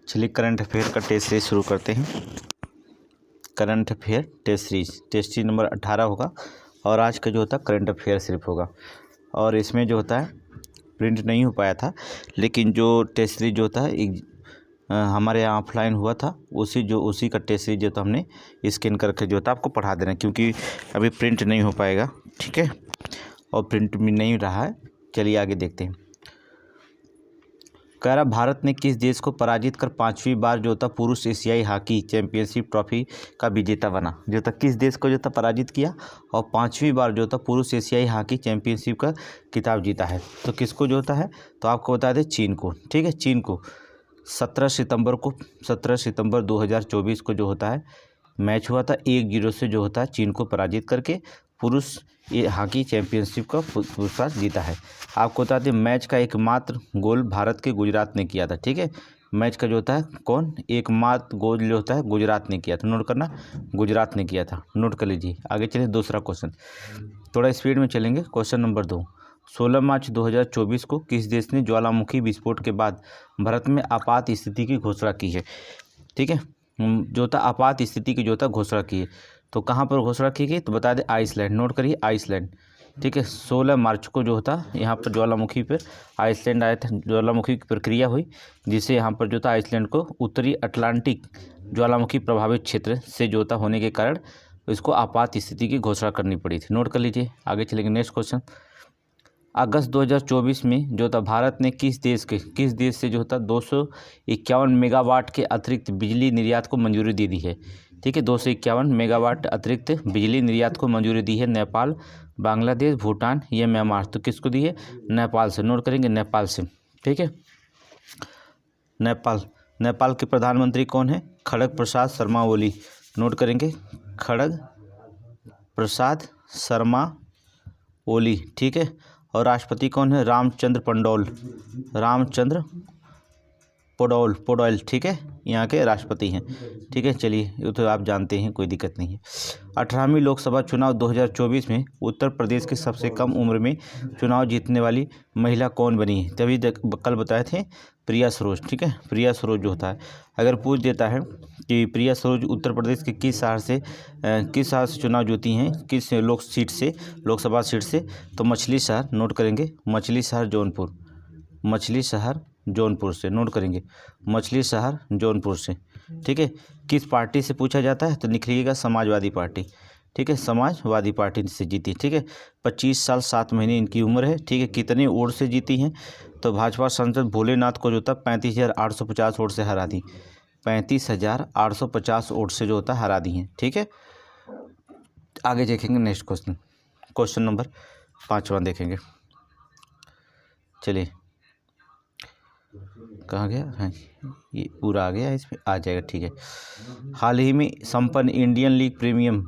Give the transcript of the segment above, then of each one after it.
चलिए current affair का test series शुरू करते हैं। Current affair test series number 18 होगा और आज का जो होता है करंट अफेयर सिर्फ होगा। और इसमें जो होता है प्रिंट नहीं हो पाया था, लेकिन जो टेस्ट सीरीज जो होता है हमारे यहाँ ऑफलाइन हुआ था, उसी का टेस्ट सीरीज जो था हमने स्कैन करके जो था आपको पढ़ा देना, क्योंकि अभी प्रिंट नहीं हो पाएगा। ठीक है, और प्रिंट भी नहीं रहा है। चलिए आगे देखते हैं। कह रहा भारत ने किस देश को पराजित कर 5वीं बार जो था पुरुष एशियाई हॉकी चैंपियनशिप ट्रॉफी का विजेता बना। जो था किस देश को जो था पराजित किया और 5वीं बार जो था पुरुष एशियाई हॉकी चैंपियनशिप का खिताब जीता है। तो किसको जो होता है, तो आपको बता दें चीन को। ठीक है, चीन को 17 सितंबर 2024 को जो होता है मैच हुआ था। 1-0 से जो होता है चीन को पराजित करके पुरुष हॉकी चैंपियनशिप का पुरस्कार जीता है। आपको बता दें मैच का एकमात्र गोल भारत के गुजरात ने किया था। ठीक है, मैच का जो होता है कौन एकमात्र गोल जो होता है गुजरात ने किया था। नोट करना, गुजरात ने किया था, नोट कर लीजिए। आगे चलिए दूसरा क्वेश्चन, थोड़ा स्पीड में चलेंगे। क्वेश्चन नंबर 2, 16 मार्च 2024 को किस देश ने ज्वालामुखी विस्फोट के बाद भारत में आपात स्थिति की घोषणा की है। ठीक है, जो था आपात स्थिति की जो था घोषणा की है, तो कहाँ पर घोषणा की गई, तो बता दें आइसलैंड। नोट करिए आइसलैंड। ठीक है, 16 मार्च को जो होता यहाँ पर ज्वालामुखी पर आइसलैंड आया था, ज्वालामुखी की प्रक्रिया हुई, जिससे यहाँ पर जो था आइसलैंड को उत्तरी अटलांटिक ज्वालामुखी प्रभावित क्षेत्र से जो था होने के कारण इसको आपात स्थिति की घोषणा करनी पड़ी थी। नोट कर लीजिए। आगे चलेंगे नेक्स्ट क्वेश्चन। अगस्त 2024 में जो था भारत ने किस देश से जो था 251 मेगावाट के अतिरिक्त बिजली निर्यात को मंजूरी दे दी है। ठीक है, 251 मेगावाट अतिरिक्त बिजली निर्यात को मंजूरी दी है। नेपाल, बांग्लादेश, भूटान या म्यांमार। तो किसको दी है, नेपाल से। नोट करेंगे नेपाल से। ठीक है, नेपाल के प्रधानमंत्री कौन है, खड़ग प्रसाद शर्मा ओली। नोट करेंगे खड़ग प्रसाद शर्मा ओली। ठीक है, और राष्ट्रपति कौन है, रामचंद्र पौडोल। ठीक है, यहाँ के राष्ट्रपति हैं। ठीक है, चलिए ये तो आप जानते हैं, कोई दिक्कत नहीं है। 18वीं लोकसभा चुनाव 2024 में उत्तर प्रदेश की सबसे कम उम्र में चुनाव जीतने वाली महिला कौन बनी है। तभी कल बताए थे प्रिया सरोज। ठीक है, प्रिया सरोज जो होता है, अगर पूछ देता है कि प्रिया सरोज उत्तर प्रदेश के किस शहर से चुनाव जीती हैं, किस लोकसभा सीट से, तो मछली शहर। नोट करेंगे मछली शहर जौनपुर से। नोट करेंगे मछली शहर जौनपुर से। ठीक है, किस पार्टी से पूछा जाता है, तो लिखिएगा समाजवादी पार्टी। ठीक है, समाजवादी पार्टी से जीती। ठीक है, 25 साल 7 महीने इनकी उम्र है। ठीक है, कितने वोट से जीती हैं, तो भाजपा सांसद भोलेनाथ को जो था 35,850 वोट से हरा दी। 35,850 वोट से जो होता है हरा दी हैं। ठीक है, आगे देखेंगे नेक्स्ट क्वेश्चन नंबर 5वां देखेंगे। चलिए कहाँ गया, हाँ ये पूरा आ गया, इसमें आ जाएगा। ठीक है, हाल ही में संपन्न इंडियन प्रीमियम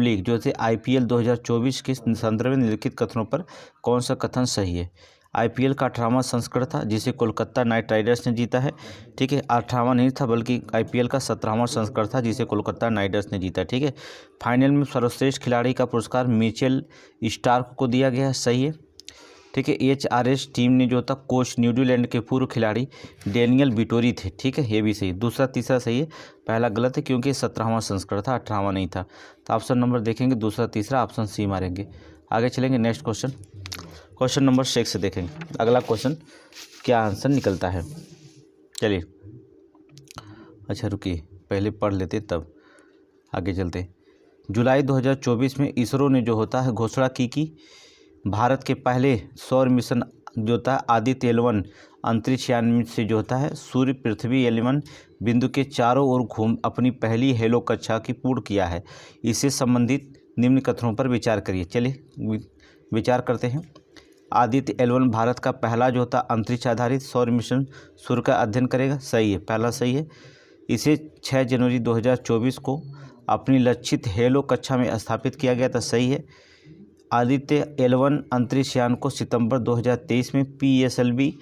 लीग जो थे IPL 2024 के संदर्भ में निम्नलिखित कथनों पर कौन सा कथन सही है। IPL का 18वां संस्करण था, जिसे कोलकाता नाइट राइडर्स ने जीता है। ठीक है, 18वां नहीं था, बल्कि IPL का 17वां संस्करण था, जिसे कोलकाता नाइट राइडर्स ने जीता। ठीक है, फाइनल में सर्वश्रेष्ठ खिलाड़ी का पुरस्कार मिचेल स्टार्क को दिया गया। सही है। ठीक है, HRS टीम ने जो था कोच न्यूजीलैंड के पूर्व खिलाड़ी डेनियल विटोरी थे। ठीक है, ये भी सही। दूसरा तीसरा सही है, पहला गलत है क्योंकि 17वां संस्करण था, 18वां नहीं था। तो ऑप्शन नंबर देखेंगे दूसरा तीसरा, ऑप्शन सी मारेंगे। आगे चलेंगे नेक्स्ट क्वेश्चन नंबर 6 से देखेंगे अगला क्वेश्चन क्या आंसर निकलता है। चलिए अच्छा रुकिए, पहले पढ़ लेते तब आगे चलते। जुलाई 2024 में इसरो ने जो होता है घोषणा की कि भारत के पहले सौर मिशन जो होता है आदित्य L1 अंतरिक्ष यान से जो होता है सूर्य पृथ्वी L1 बिंदु के चारों ओर घूम अपनी पहली हेलो कक्षा की पूर्ण किया है। इससे संबंधित निम्न कथनों पर विचार करिए। चलिए विचार करते हैं। आदित्य L1 भारत का पहला जो होता अंतरिक्ष आधारित सौर मिशन सूर्य का अध्ययन करेगा। सही है, पहला सही है। इसे 6 जनवरी 2024 को अपनी लक्षित हेलो कक्षा में स्थापित किया गया था। सही है। आदित्य L1 अंतरिक्ष यान को सितंबर 2023 में PSLV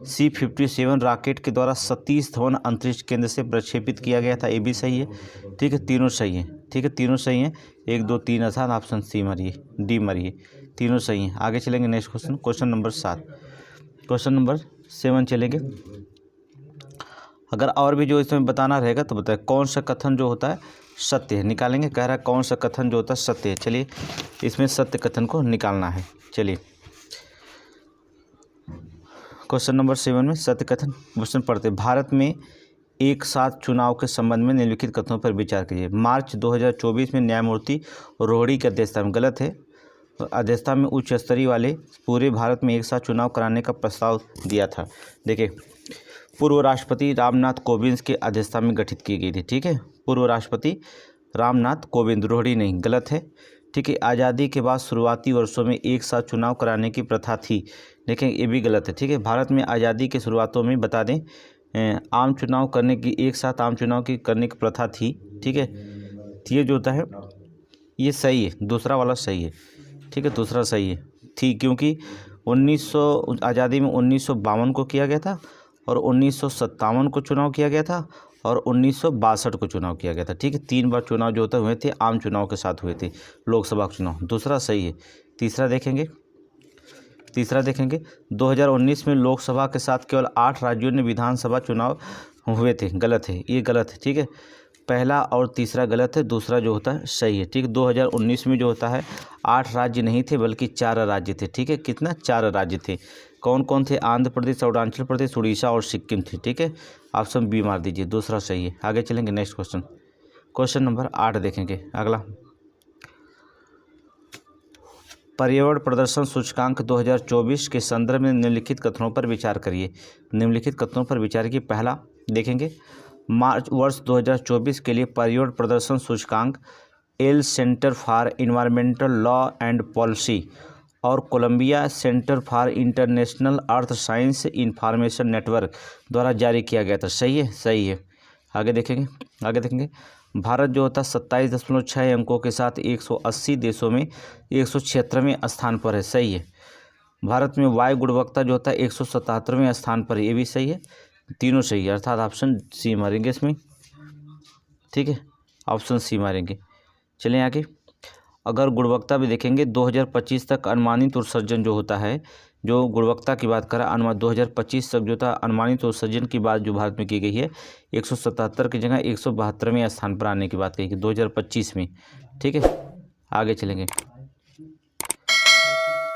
C57 रॉकेट के द्वारा सतीश धवन अंतरिक्ष केंद्र से प्रक्षेपित किया गया था। ये भी सही है। ठीक है, तीनों सही है। ठीक है, तीनों सही हैं। 1 2 3 आसान, ऑप्शन सी मारिए, डी मारिए, तीनों सही हैं। आगे चलेंगे नेक्स्ट क्वेश्चन नंबर 7 चलेंगे। अगर और भी जो इसमें बताना रहेगा तो बताए कौन सा कथन जो होता है सत्य है, निकालेंगे। कह रहा है कौन सा कथन जो होता है सत्य है। चलिए इसमें सत्य कथन को निकालना है। चलिए क्वेश्चन नंबर 7 में सत्य कथन क्वेश्चन पढ़ते। भारत में एक साथ चुनाव के संबंध में निम्नलिखित कथनों पर विचार कीजिए। मार्च 2024 में न्यायमूर्ति रोहड़ी की अध्यक्षता में, गलत है, अध्यक्षता में उच्च स्तरीय वाले पूरे भारत में एक साथ चुनाव कराने का प्रस्ताव दिया था। देखिए पूर्व राष्ट्रपति रामनाथ कोविंद की अध्यक्षता में गठित की गई थी। ठीक है, पूर्व राष्ट्रपति रामनाथ कोविंद, रोहड़ी नहीं, गलत है। ठीक है, आज़ादी के बाद शुरुआती वर्षों में एक साथ चुनाव कराने की प्रथा थी। देखें ये भी गलत है। ठीक है, भारत में आज़ादी के शुरुआतों में बता दें आम चुनाव करने की, एक साथ आम चुनाव की करने की प्रथा थी। ठीक है, ये जो होता है ये सही है, दूसरा वाला सही है। ठीक है, दूसरा सही है, थी, क्योंकि 1900 आज़ादी में 1952 को किया गया था और 1957 को चुनाव किया गया था और 1962 को चुनाव किया गया था। ठीक है, 3 बार चुनाव जो होते हुए थे आम चुनाव के साथ हुए थे, लोकसभा चुनाव, दूसरा सही है। तीसरा देखेंगे 2019 में लोकसभा के साथ केवल 8 राज्यों में विधानसभा चुनाव हुए थे, गलत है, ये गलत है। ठीक है, पहला और तीसरा गलत है, दूसरा जो होता है सही है। ठीक है, 2019 में जो होता है 8 राज्य नहीं थे बल्कि 4 राज्य थे। ठीक है, कितना, 4 राज्य थे। कौन कौन थे? आंध्र प्रदेश, अरुणाचल प्रदेश, उड़ीसा और सिक्किम थे। ठीक है, ऑप्शन बी मार दीजिए, दूसरा सही है। आगे चलेंगे नेक्स्ट क्वेश्चन नंबर 8 देखेंगे। अगला पर्यावरण प्रदर्शन सूचकांक 2024 के संदर्भ में निम्नलिखित कथनों पर विचार करिए। निम्नलिखित कथनों पर विचार की पहला देखेंगे, मार्च वर्ष 2024 के लिए पर्यावरण प्रदर्शन सूचकांक Yale center for environmental law and policy और Columbia center for international earth science information network द्वारा जारी किया गया था। सही है, सही है। आगे देखेंगे भारत जो होता है 27.6 अंकों के साथ 180 देशों में 176वें स्थान पर है। सही है। भारत में वायु गुणवत्ता जो होता है 177वें स्थान पर है, ये भी सही है, तीनों सही है, अर्थात ऑप्शन सी मारेंगे इसमें। ठीक है, ऑप्शन सी मारेंगे। चलें आगे। अगर गुणवत्ता भी देखेंगे 2025 तक अनुमानित उत्सर्जन जो होता है, जो गुणवत्ता की बात करें, अनुमान 2025 तक जो था अनुमानित उत्सर्जन की बात जो भारत में की गई है 177 की जगह 172वें स्थान पर आने की बात कही गई 2025 में। ठीक है, आगे चलेंगे।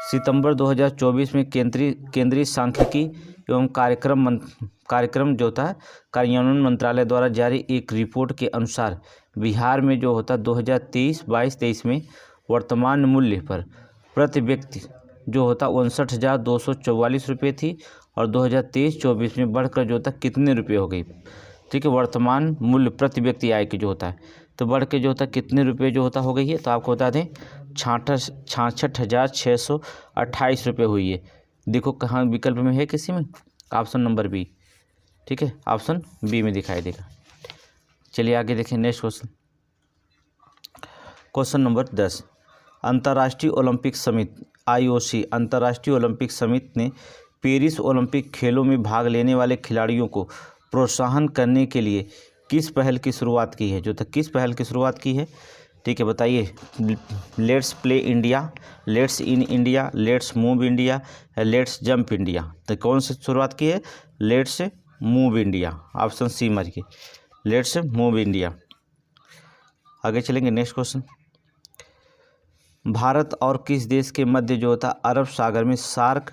सितंबर 2024 में केंद्रीय सांख्यिकी एवं कार्यक्रम जो होता है कार्यान्वयन मंत्रालय द्वारा जारी एक रिपोर्ट के अनुसार बिहार में जो होता है 2023 में वर्तमान मूल्य पर प्रति व्यक्ति जो होता 59,244 रुपये थी और 2023-24 में बढ़कर जो होता कितने रुपये हो गई। ठीक है, वर्तमान मूल्य प्रति व्यक्ति आय की जो होता है तो बढ़ के जो होता कितने रुपये जो होता हो गई है, तो आपको बता दें 66,628 रुपये हुई है। देखो कहाँ विकल्प में है, किसी में, ऑप्शन नंबर बी। ठीक है, ऑप्शन बी में दिखाई देगा। चलिए आगे देखें नेक्स्ट क्वेश्चन नंबर 10। अंतर्राष्ट्रीय ओलंपिक समिति IOC अंतर्राष्ट्रीय ओलंपिक समिति ने पेरिस ओलंपिक खेलों में भाग लेने वाले खिलाड़ियों को प्रोत्साहन करने के लिए किस पहल की शुरुआत की है, जो तक किस पहल की शुरुआत की है। ठीक है, बताइए। Let's play India, let's in India, let's move India, let's jump India. तो कौन सी शुरुआत की है? Let's move India, option C मारिए, लेट्स मूव इंडिया। आगे चलेंगे नेक्स्ट क्वेश्चन। भारत और किस देश के मध्य जो होता अरब सागर में शार्क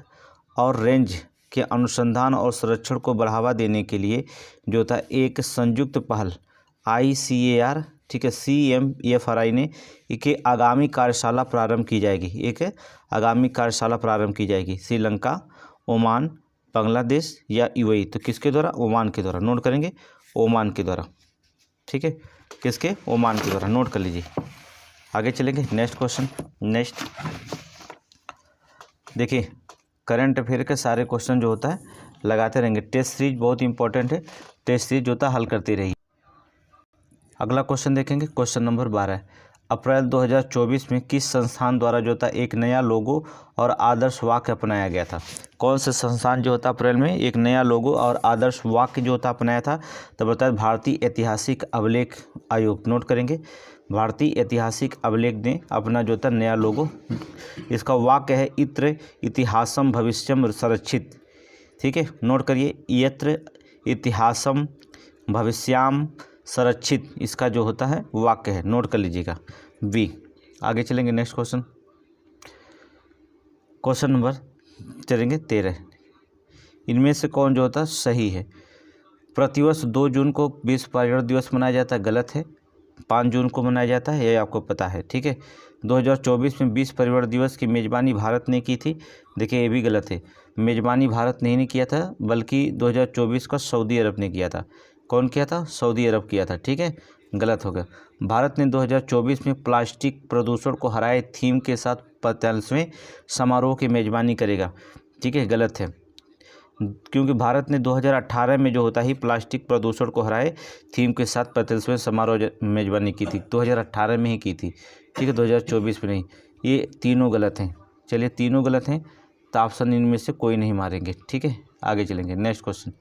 और रेंज के अनुसंधान और संरक्षण को बढ़ावा देने के लिए जो होता है एक संयुक्त पहल ICAR, ठीक है, CMFRI ने एक आगामी कार्यशाला प्रारंभ की जाएगी। एक आगामी कार्यशाला प्रारंभ की जाएगी श्रीलंका, ओमान, बांग्लादेश या UAE। तो किसके द्वारा? ओमान के द्वारा। नोट करेंगे, ओमान के द्वारा। ठीक है, किसके? ओमान के द्वारा। नोट कर लीजिए। आगे चलेंगे नेक्स्ट क्वेश्चन। नेक्स्ट देखिए, करंट अफेयर के सारे क्वेश्चन जो होता है लगाते रहेंगे। टेस्ट सीरीज बहुत इंपॉर्टेंट है, टेस्ट सीरीज जो होता है हल करती रहिए। अगला क्वेश्चन देखेंगे, क्वेश्चन नंबर 12। अप्रैल 2024 में किस संस्थान द्वारा जो था एक नया लोगो और आदर्श वाक्य अपनाया गया था? कौन से संस्थान जो होता अप्रैल में एक नया लोगो और आदर्श वाक्य जो होता अपनाया था? तो बताया भारतीय ऐतिहासिक अभिलेख आयोग। नोट करेंगे, भारतीय ऐतिहासिक अभिलेख ने अपना जो था नया लोगो, इसका वाक्य है इत्र इतिहासम भविष्यम संरक्षित। ठीक है, नोट करिए, यत्र इतिहासम भविष्याम संरक्षित इसका जो होता है वाक्य है, नोट कर लीजिएगा बी। आगे चलेंगे नेक्स्ट क्वेश्चन, क्वेश्चन नंबर चलेंगे 13। इनमें से कौन जो होता है सही है। प्रतिवर्ष 2 जून को विश्व पर्यावरण दिवस मनाया जाता है, गलत है। 5 जून को मनाया जाता है, ये आपको पता है, ठीक है। 2024 में विश्व पर्यावरण दिवस की मेज़बानी भारत ने की थी, देखिए ये भी गलत है। मेज़बानी भारत ने किया था, बल्कि 2024 का सऊदी अरब ने किया था। कौन किया था? सऊदी अरब किया था, ठीक है, गलत हो गया। भारत ने 2024 में प्लास्टिक प्रदूषण को हराए थीम के साथ 45वें समारोह की मेज़बानी करेगा, ठीक है, गलत है। क्योंकि भारत ने 2018 में जो होता ही प्लास्टिक प्रदूषण को हराए थीम के साथ 45वें समारोह मेज़बानी की थी, 2018 में ही की थी, ठीक है, 2024 में नहीं। ये तीनों गलत हैं। चलिए तीनों गलत हैं तो ऑप्शन इनमें से कोई नहीं मारेंगे, ठीक है। आगे चलेंगे नेक्स्ट क्वेश्चन।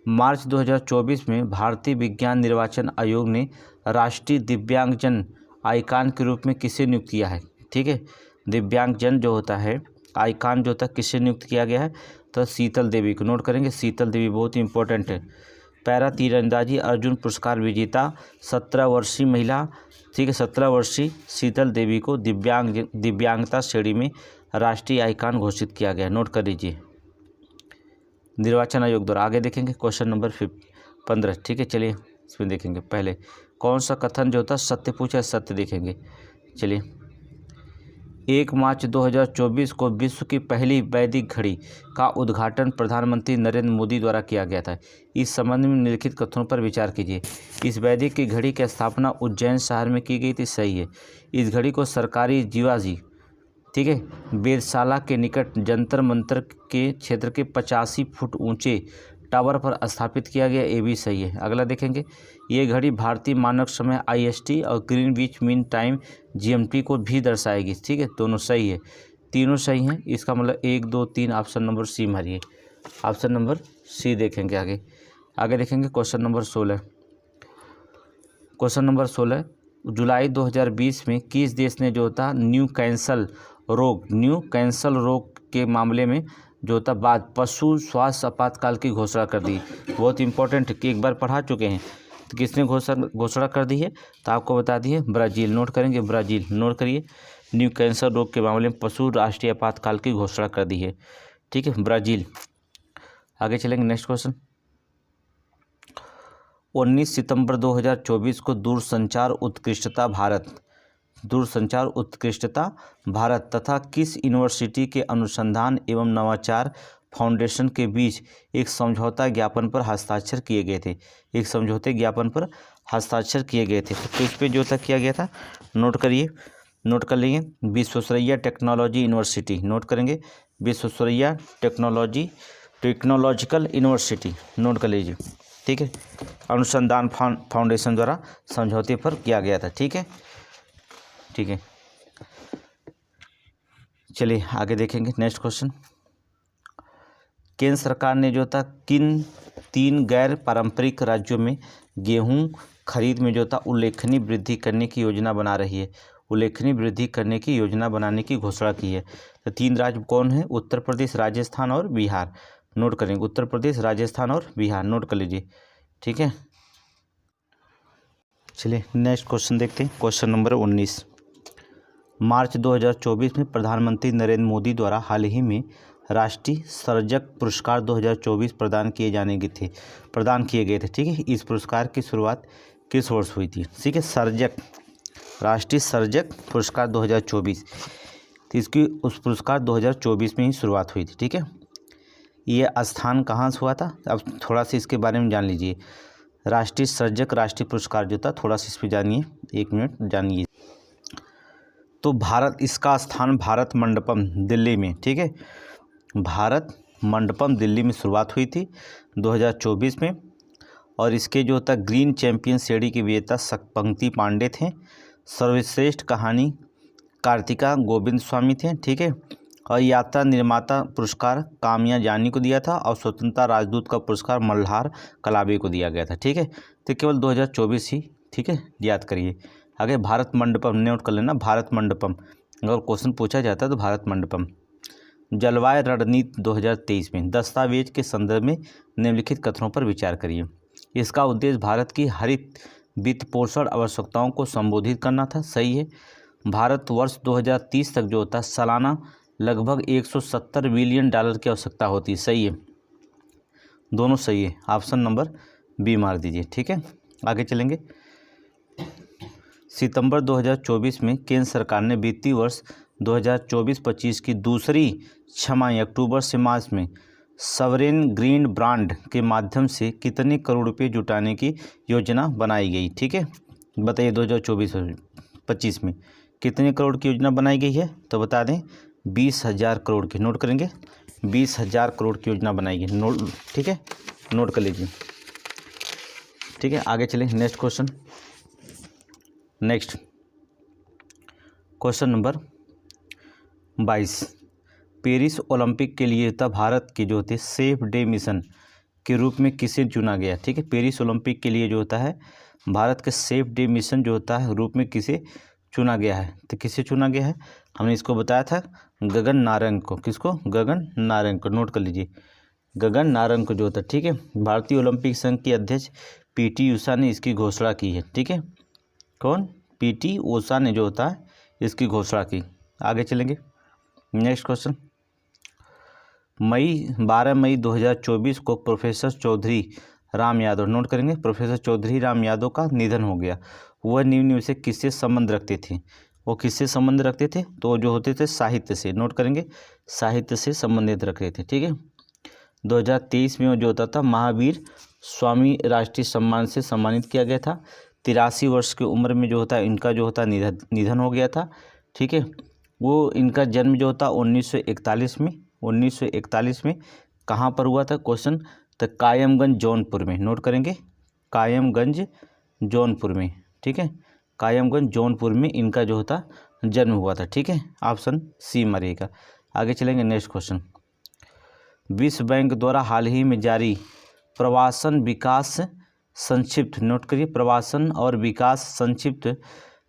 मार्च 2024 में भारतीय विज्ञान निर्वाचन आयोग ने राष्ट्रीय दिव्यांगजन आइकान के रूप में किसे नियुक्त किया है, ठीक है। दिव्यांगजन जो होता है आइकान जो होता है किससे नियुक्त किया गया है, तो शीतल देवी को नोट करेंगे। शीतल देवी बहुत ही इंपॉर्टेंट है। पैरा तीरंदाजी अर्जुन पुरस्कार विजेता 17 वर्षीय महिला, ठीक है, 17 वर्षीय शीतल देवी को दिव्यांगता श्रेणी में राष्ट्रीय आइकान घोषित किया गया, नोट कर लीजिए, निर्वाचन आयोग द्वारा। आगे देखेंगे क्वेश्चन नंबर 15, ठीक है। चलिए इसमें देखेंगे पहले कौन सा कथन जो होता है सत्य पूछा, सत्य देखेंगे। चलिए 1 मार्च 2024 को विश्व की पहली वैदिक घड़ी का उद्घाटन प्रधानमंत्री नरेंद्र मोदी द्वारा किया गया था। इस संबंध में निम्नलिखित कथनों पर विचार कीजिए। इस वैदिक की घड़ी की स्थापना उज्जैन शहर में की गई थी, सही है। इस घड़ी को सरकारी जीवाजी, ठीक है, वेधशाला के निकट जंतर मंतर के क्षेत्र के 85 फुट ऊंचे टावर पर स्थापित किया गया, ये भी सही है। अगला देखेंगे, ये घड़ी भारतीय मानक समय IST और ग्रीनविच मीन टाइम GMT को भी दर्शाएगी, ठीक है, दोनों सही है, तीनों सही हैं। इसका मतलब 1 2 3 ऑप्शन नंबर सी मारिए, ऑप्शन नंबर सी देखेंगे। आगे देखेंगे क्वेश्चन नंबर 16। क्वेश्चन नंबर 16, जुलाई 2020 में किस देश ने जो होता न्यू कैंसर रोग के मामले में जो होता बाद पशु स्वास्थ्य आपातकाल की घोषणा कर दी। बहुत इंपॉर्टेंट कि एक बार पढ़ा चुके हैं, तो किसने घोषणा कर दी है, तो आपको बता दी है ब्राज़ील, नोट करेंगे ब्राज़ील, नोट करिए। न्यू कैंसर रोग के मामले में पशु राष्ट्रीय आपातकाल की घोषणा कर दी है, ठीक है, ब्राज़ील। आगे चलेंगे नेक्स्ट क्वेश्चन। 19 सितंबर 2024 को दूरसंचार उत्कृष्टता भारत तथा किस यूनिवर्सिटी के अनुसंधान एवं नवाचार फाउंडेशन के बीच एक समझौता ज्ञापन पर हस्ताक्षर किए गए थे। एक समझौते ज्ञापन पर हस्ताक्षर किए गए थे, तो इस पे जो तक किया गया था नोट करिए, नोट कर लेंगे। विश्वेश्वरैया टेक्नोलॉजी यूनिवर्सिटी, नोट करेंगे, विश्वेश्वरैया टेक्नोलॉजिकल यूनिवर्सिटी, नोट कर लीजिए, ठीक है, अनुसंधान फाउंडेशन द्वारा समझौते पर किया गया था, ठीक है, ठीक है। चलिए आगे देखेंगे नेक्स्ट क्वेश्चन। केंद्र सरकार ने जो था किन 3 गैर पारंपरिक राज्यों में गेहूं खरीद में जो था उल्लेखनीय वृद्धि करने की योजना बना रही है, उल्लेखनीय वृद्धि करने की योजना बनाने की घोषणा की है। तो 3 राज्य कौन है? उत्तर प्रदेश, राजस्थान और बिहार, नोट करेंगे, उत्तर प्रदेश, राजस्थान और बिहार, नोट कर लीजिए, ठीक है। चलिए नेक्स्ट क्वेश्चन देखते हैं, क्वेश्चन नंबर 19। मार्च 2024 में प्रधानमंत्री नरेंद्र मोदी द्वारा हाल ही में राष्ट्रीय सर्जक पुरस्कार 2024 प्रदान किए गए थे, ठीक है। इस पुरस्कार की शुरुआत किस वर्ष हुई थी? ठीक है, राष्ट्रीय सर्जक पुरस्कार 2024, तो इसकी उस पुरस्कार 2024 में ही शुरुआत हुई थी, ठीक है। ये स्थान कहाँ से हुआ था? अब थोड़ा सा इसके बारे में जान लीजिए। राष्ट्रीय सर्जक राष्ट्रीय पुरस्कार जो था, थोड़ा सा इस पर जानिए, 1 मिनट जानिए। तो इसका स्थान भारत मंडपम दिल्ली में, ठीक है, भारत मंडपम दिल्ली में शुरुआत हुई थी 2024 में। और इसके जो होता ग्रीन चैंपियन श्रेणी के विजेता पंक्ति पांडे थे। सर्वश्रेष्ठ कहानी कार्तिका गोविंद स्वामी थे, ठीक है। और यात्रा निर्माता पुरस्कार कामिया जानी को दिया था, और स्वतंत्रता राजदूत का पुरस्कार मल्हार कलाबे को दिया गया था, ठीक है। तो केवल 2024 ही, ठीक है, याद करिए। आगे भारत मंडपम नोट कर लेना, भारत मंडपम अगर क्वेश्चन पूछा जाता है तो भारत मंडपम। जलवायु रणनीति 2023 में दस्तावेज के संदर्भ में निम्नलिखित कथनों पर विचार करिए। इसका उद्देश्य भारत की हरित वित्त पोषण आवश्यकताओं को संबोधित करना था, सही है। भारत वर्ष 2030 तक जो होता है सालाना लगभग 170 बिलियन डॉलर की आवश्यकता होती है, सही है, दोनों सही है, ऑप्शन नंबर बी मार दीजिए। ठीक है, आगे चलेंगे। सितंबर 2024 में केंद्र सरकार ने वित्तीय वर्ष 2024-25 की दूसरी छमाही अक्टूबर से मार्च में सवरेन ग्रीन बॉन्ड के माध्यम से कितने करोड़ रुपए जुटाने की योजना बनाई गई। ठीक है, बताइए 2024-25 में कितने करोड़ की योजना बनाई गई है, तो बता दें 20,000 करोड़ की। नोट करेंगे, 20,000 करोड़ की योजना बनाई गई, नोट, ठीक है, नोट कर लीजिए। ठीक है, आगे चलें, next question. Next question number 22, Paris Olympic के लिए था भारत के जो होते सेफ डे मिशन के रूप में किसे चुना गया। ठीक है, पेरिस ओलंपिक के लिए जो होता है भारत के सेफ डे मिशन जो होता है रूप में किसे चुना गया है, तो किसे चुना गया है, हमने इसको बताया था गगन नारंग को। किसको, गगन नारंग को, नोट कर लीजिए, गगन नारंग को जो होता है। ठीक है, भारतीय ओलंपिक संघ की अध्यक्ष पीटी उषा ने इसकी घोषणा की है। ठीक है, कौन, पीटी उषा ने जो होता है इसकी घोषणा की। आगे चलेंगे, नेक्स्ट क्वेश्चन। 12 मई 2024 को प्रोफेसर चौधरी राम यादव, नोट करेंगे, प्रोफेसर चौधरी राम यादव का निधन हो गया। वह निम्न से किससे संबंध रखते थे, वो किससे संबंध रखते थे, तो जो होते थे साहित्य से। नोट करेंगे, साहित्य से संबंधित रखते थे। ठीक है, 2023 में वो जो होता था महावीर स्वामी राष्ट्रीय सम्मान से सम्मानित किया गया था। 83 वर्ष की उम्र में जो होता है इनका जो होता है निधन हो गया था। ठीक है, वो इनका जन्म जो होता 1941 में कहाँ पर हुआ था, क्वेश्चन, तो कायमगंज जौनपुर में। नोट करेंगे, कायमगंज जौनपुर में। ठीक है, कायमगंज जौनपुर में इनका जो होता जन्म हुआ था। ठीक है, ऑप्शन सी मारिएगा। आगे चलेंगे, नेक्स्ट क्वेश्चन। विश्व बैंक द्वारा हाल ही में जारी प्रवासन विकास संक्षिप्त, नोट करिए, प्रवासन और विकास संक्षिप्त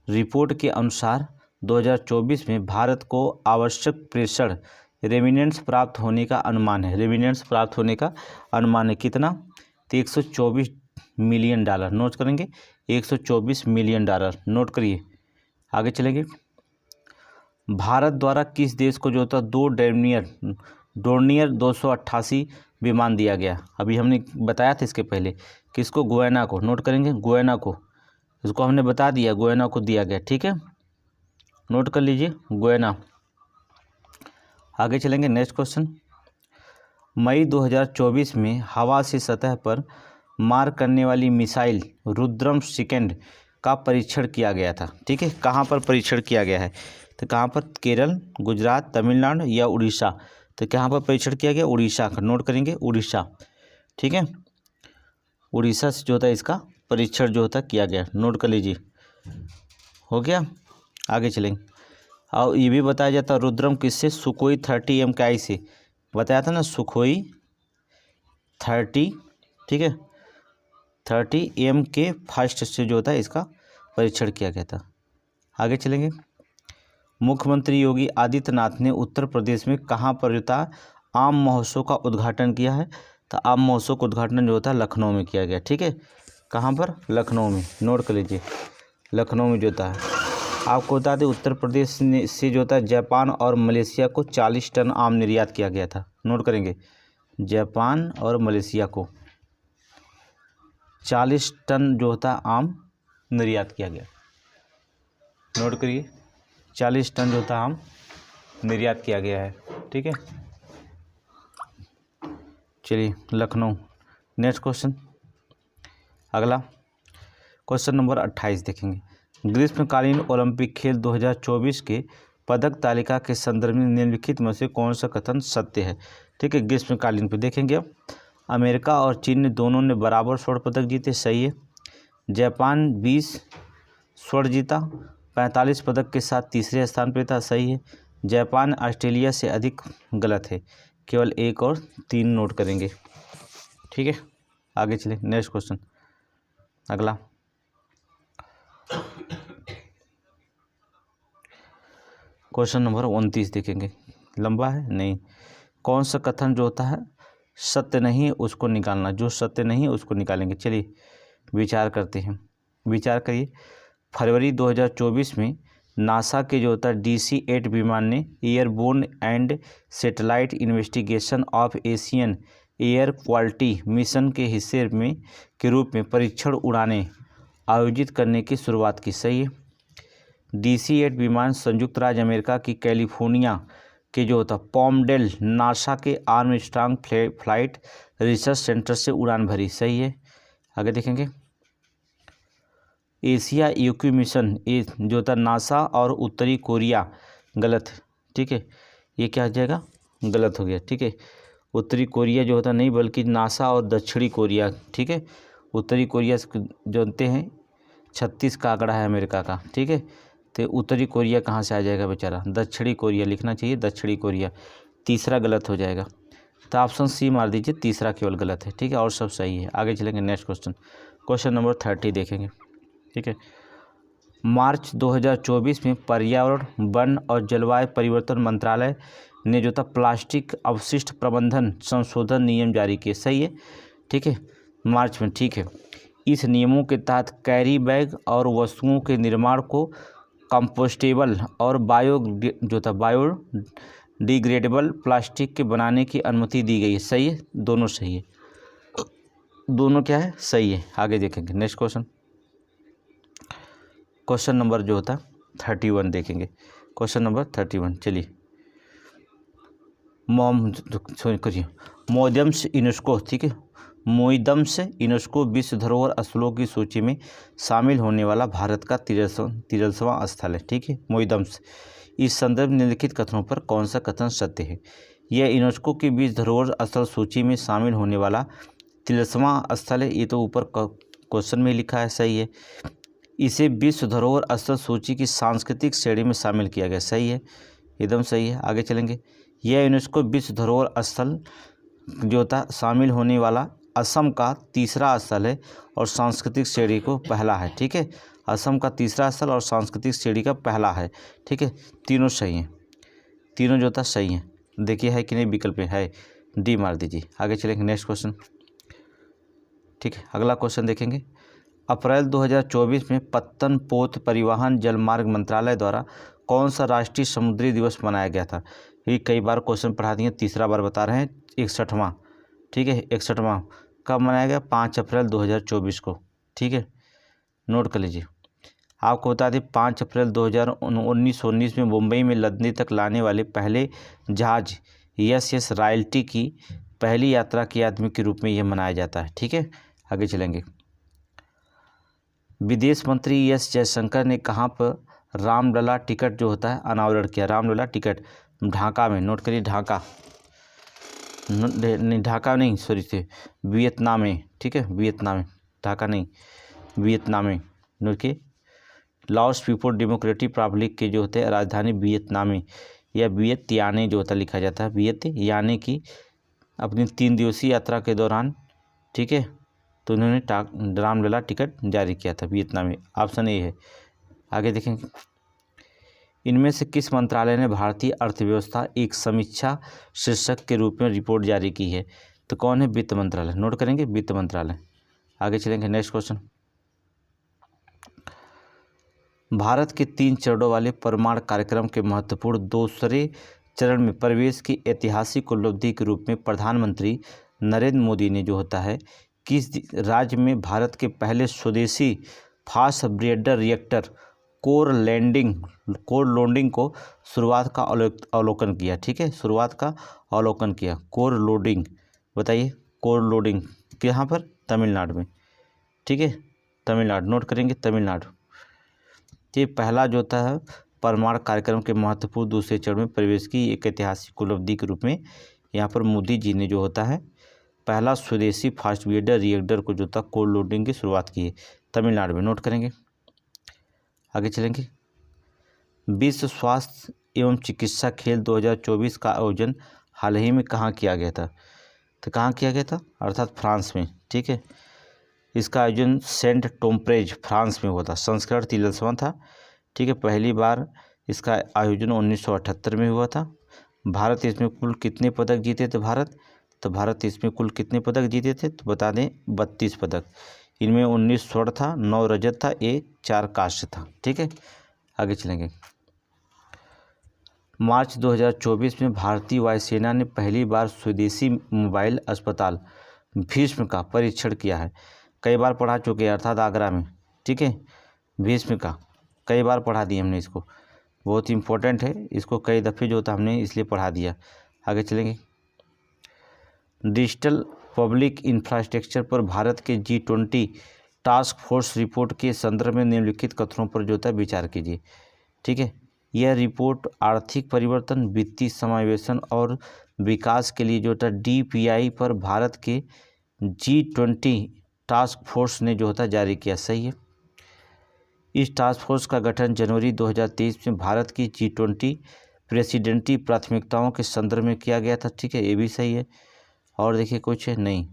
रिपोर्ट के अनुसार 2024 में भारत को आवश्यक प्रेषण रेमिनेंट्स प्राप्त होने का अनुमान है। रेमिनेंट्स प्राप्त होने का अनुमान है कितना, तो 124 मिलियन डॉलर। नोट करेंगे, 124 मिलियन डॉलर, नोट करिए। आगे चलेंगे, भारत द्वारा किस देश को जो होता डोर्नियर 288 विमान दिया गया। अभी हमने बताया था इसके पहले, किसको, गुयाना को। नोट करेंगे, गुयाना को, इसको हमने बता दिया, गुयाना को दिया गया। ठीक है, नोट कर लीजिए, गुयाना। आगे चलेंगे, नेक्स्ट क्वेश्चन। मई 2024 में हवा से सतह पर मार करने वाली मिसाइल रुद्रम सेकंड का परीक्षण किया गया था। ठीक है, कहाँ पर परीक्षण किया गया है, तो कहाँ पर, केरल, गुजरात, तमिलनाडु या उड़ीसा, तो कहाँ पर परीक्षण किया गया, उड़ीसा का। नोट करेंगे, उड़ीसा। ठीक है, उड़ीसा से जो होता है इसका परीक्षण जो होता किया गया, नोट कर लीजिए, हो गया। आगे चलेंगे, और ये भी बताया जाता है रुद्रम किससे, सुखोई 30 MKI से, बताया था ना, सुखोई 30, ठीक है, 30 MK फर्स्ट से जो होता है इसका परीक्षण किया गया था। आगे चलेंगे, मुख्यमंत्री योगी आदित्यनाथ ने उत्तर प्रदेश में कहाँ पर जो था आम महोत्सव का उद्घाटन किया है, तो आम महोत्सव का उद्घाटन जो होता है लखनऊ में किया गया। ठीक है, कहाँ पर, लखनऊ में, नोट कर लीजिए, लखनऊ में जो होता है। आपको बता दें उत्तर प्रदेश से जो होता है जापान और मलेशिया को 40 टन आम निर्यात किया गया था। नोट करेंगे, जापान और मलेशिया को 40 टन जो होता है आम निर्यात किया गया। नोट करिए, 40 टन जो होता है आम निर्यात किया गया है। ठीक है, चलिए, लखनऊ। नेक्स्ट क्वेश्चन, अगला क्वेश्चन नंबर 28 देखेंगे। ग्रीष्मकालीन ओलंपिक खेल 2024 के पदक तालिका के संदर्भ में निम्नलिखित में से कौन सा कथन सत्य है। ठीक है, ग्रीष्मकालीन पे देखेंगे अब, अमेरिका और चीन ने दोनों ने बराबर स्वर्ण पदक जीते, सही है। जापान 20 स्वर्ण जीता, 45 पदक के साथ तीसरे स्थान पर था, सही है। जापान ऑस्ट्रेलिया से अधिक, गलत है, केवल 1 और 3 नोट करेंगे। ठीक है, आगे चले, नेक्स्ट क्वेश्चन, अगला क्वेश्चन नंबर 29 देखेंगे, लंबा है नहीं। कौन सा कथन जो होता है सत्य नहीं उसको निकालना, जो सत्य नहीं उसको निकालेंगे। चलिए विचार करते हैं, विचार करिए। फरवरी 2024 में नासा के जो होता है DC-8 विमान ने airborne and satellite investigation of Asian air quality mission के हिस्से में के रूप में परीक्षण उड़ानें आयोजित करने की शुरुआत की। सही है। DC-8 विमान संयुक्त राज्य अमेरिका की कैलिफोर्निया के जो होता पॉमडेल नासा के आर्मस्ट्रांग फ्लाइट रिसर्च सेंटर से उड़ान भरी। सही है। आगे देखेंगे। एशिया यूक्यू मिशन ये जो था नासा और उत्तरी कोरिया, गलत है। ठीक है, ये क्या हो जाएगा, गलत हो गया। ठीक है, उत्तरी कोरिया जो होता नहीं बल्कि नासा और दक्षिणी कोरिया। ठीक है, उत्तरी कोरिया जानते हैं 36 का आंकड़ा है अमेरिका का। ठीक है, तो उत्तरी कोरिया कहाँ से आ जाएगा बेचारा, दक्षिणी कोरिया लिखना चाहिए, दक्षिणी कोरिया। तीसरा गलत हो जाएगा, तो ऑप्शन सी मार दीजिए, तीसरा केवल गलत है। ठीक है, और सब सही है। आगे चलेंगे नेक्स्ट क्वेश्चन, क्वेश्चन नंबर 30 देखेंगे। ठीक है, मार्च 2024 में पर्यावरण, वन और जलवायु परिवर्तन मंत्रालय ने जो था प्लास्टिक अपशिष्ट प्रबंधन संशोधन नियम जारी किए। सही है। ठीक है, मार्च में। ठीक है, इस नियमों के तहत कैरी बैग और वस्तुओं के निर्माण को कंपोस्टेबल और बायोडिग्रेडेबल प्लास्टिक के बनाने की अनुमति दी गई है। सही है, दोनों सही है, दोनों क्या है, सही है। आगे देखेंगे नेक्स्ट क्वेश्चन, क्वेश्चन नंबर जो होता है 31 देखेंगे। क्वेश्चन नंबर 31, चलिए। मोइदम्स यूनेस्को, ठीक है, मोइदम्स यूनेस्को विश्व धरोहर स्थलों की सूची में शामिल होने वाला भारत का 63वां स्थल है। ठीक है, मोइदम्स। इस संदर्भ निम्नलिखित कथनों पर कौन सा कथन सत्य है। यह यूनेस्को की विश्व धरोहर स्थल सूची में शामिल होने वाला 63वां स्थल है। ये तो ऊपर क्वेश्चन में लिखा है, सही है। इसे विश्व धरोहर स्थल सूची की सांस्कृतिक श्रेणी में शामिल किया गया। सही है, एकदम सही है। आगे चलेंगे। यह यूनेस्को विश्व धरोहर स्थल जो था शामिल होने वाला असम का तीसरा स्थल है और सांस्कृतिक श्रेणी को पहला है। ठीक है, असम का तीसरा स्थल और सांस्कृतिक श्रेणी का पहला है। ठीक है, तीनों सही हैं, तीनों जो था सही हैं। देखिए है कि नहीं, विकल्प में है, डी मार दीजिए। आगे चलेंगे नेक्स्ट क्वेश्चन। ठीक है, अगला क्वेश्चन देखेंगे। अप्रैल 2024 में पत्तनपोत परिवहन जलमार्ग मंत्रालय द्वारा कौन सा राष्ट्रीय समुद्री दिवस मनाया गया था। ये कई बार क्वेश्चन पढ़ा दिए, तीसरा बार बता रहे हैं। 61वां, ठीक है, 61वां कब मनाया गया, 5 अप्रैल 2024 को। ठीक है, नोट कर लीजिए। आपको बता दें 5 अप्रैल 2019 में मुंबई में लदनी तक लाने वाले पहले जहाज SS रॉयल्टी की पहली यात्रा की याद के रूप में यह मनाया जाता है। ठीक है, आगे चलेंगे। विदेश मंत्री S जयशंकर ने कहाँ पर रामलला टिकट जो होता है अनावरण किया। रामलला टिकट ढाका में, नोट करिए, ढाका नहीं, ढाका नहीं, सॉरी से वियतनाम में। ठीक है, वियतनाम में, ढाका नहीं, वियतनाम में। नोट के लाओस पीपुल डेमोक्रेटिक रिपब्लिक के जो होते हैं राजधानी वियतनामी या वियतयाने जो होता लिखा जाता है, वियतयाने की अपनी 3 दिवसीय यात्रा के दौरान, ठीक है, तो उन्होंने रामलला टिकट जारी किया था वियतनामी। ऑप्शन ए है। आगे देखेंगे। इनमें से किस मंत्रालय ने भारतीय अर्थव्यवस्था एक समीक्षा शीर्षक के रूप में रिपोर्ट जारी की है। तो कौन है, वित्त मंत्रालय। नोट करेंगे, वित्त मंत्रालय। आगे चलेंगे नेक्स्ट क्वेश्चन। भारत के 3 चरणों वाले परमाणु कार्यक्रम के महत्वपूर्ण दूसरे चरण में प्रवेश की ऐतिहासिक उपलब्धि के रूप में प्रधानमंत्री नरेंद्र मोदी ने जो होता है किस राज्य में भारत के पहले स्वदेशी fast bladder reactor core loading को शुरुआत का अवलोकन किया। ठीक है, शुरुआत का अवलोकन किया। कोर लोडिंग, बताइए, कोर लोडिंग कहाँ पर, तमिलनाडु में। ठीक है, तमिलनाडु, नोट करेंगे, तमिलनाडु। ये पहला जो होता है परमाणु कार्यक्रम के महत्वपूर्ण दूसरे चरण में प्रवेश की एक ऐतिहासिक उपलब्धि के रूप में यहाँ पर मोदी जी ने जो होता है पहला स्वदेशी फास्ट ब्रेडर रिएक्टर को जो था कोर लोडिंग की शुरुआत की है तमिलनाडु में। नोट करेंगे, आगे चलेंगे। विश्व स्वास्थ्य एवं चिकित्सा खेल 2024 का आयोजन हाल ही में कहाँ किया गया था। तो कहाँ किया गया था, अर्थात फ्रांस में। ठीक है, इसका आयोजन सेंट टोम्प्रेज फ्रांस में हुआ था। संस्करण 43वां था। ठीक है, पहली बार इसका आयोजन 1978 में हुआ था। भारत इसमें कुल कितने पदक जीते थे, भारत तो भारत इसमें कुल कितने पदक जीते थे, तो बता दें 32 पदक। इनमें 19 स्वर्ण था, 9 रजत था, 4 कांस्य था। ठीक है, आगे चलेंगे। मार्च 2024 में भारतीय वायुसेना ने पहली बार स्वदेशी मोबाइल अस्पताल भीष्म का परीक्षण किया है। कई बार पढ़ा चुके हैं, अर्थात आगरा में। ठीक है, भीष्म का कई बार पढ़ा दिया हमने इसको, बहुत इंपॉर्टेंट है, इसको कई दफ़े जो था हमने इसलिए पढ़ा दिया। आगे चलेंगे। डिजिटल पब्लिक इंफ्रास्ट्रक्चर पर भारत के G20 टास्क फोर्स रिपोर्ट के संदर्भ में निम्नलिखित कथनों पर जो था विचार कीजिए। ठीक है, यह रिपोर्ट आर्थिक परिवर्तन, वित्तीय समावेशन और विकास के लिए जो था DPI पर भारत के G20 टास्क फोर्स ने जो होता जारी किया। सही है। इस टास्क फोर्स का गठन जनवरी 2023 में भारत की G20 प्रेसिडेंटी प्राथमिकताओं के संदर्भ में किया गया था। ठीक है, ये भी सही है। और देखिए कुछ है नहीं,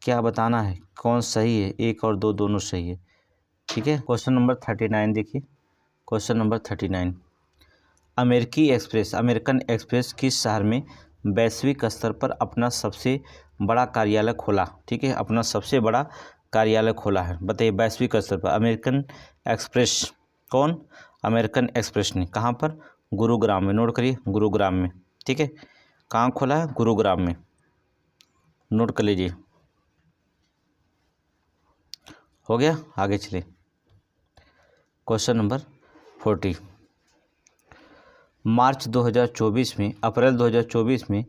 क्या बताना है, कौन सही है, 1 और 2 दोनों सही है। ठीक है, क्वेश्चन नंबर 39 देखिए। क्वेश्चन नंबर 39, अमेरिकन एक्सप्रेस किस शहर में वैश्विक स्तर पर अपना सबसे बड़ा कार्यालय खोला। ठीक है, अपना सबसे बड़ा कार्यालय खोला है, बताइए वैश्विक स्तर पर। अमेरिकन एक्सप्रेस, कौन, अमेरिकन एक्सप्रेस ने कहाँ पर, गुरुग्राम में। नोट करिए, गुरुग्राम में। ठीक है, कहाँ खोला है, गुरुग्राम में, नोट कर लीजिए। हो गया, आगे चले। क्वेश्चन नंबर 40, मार्च 2024 में, अप्रैल 2024 में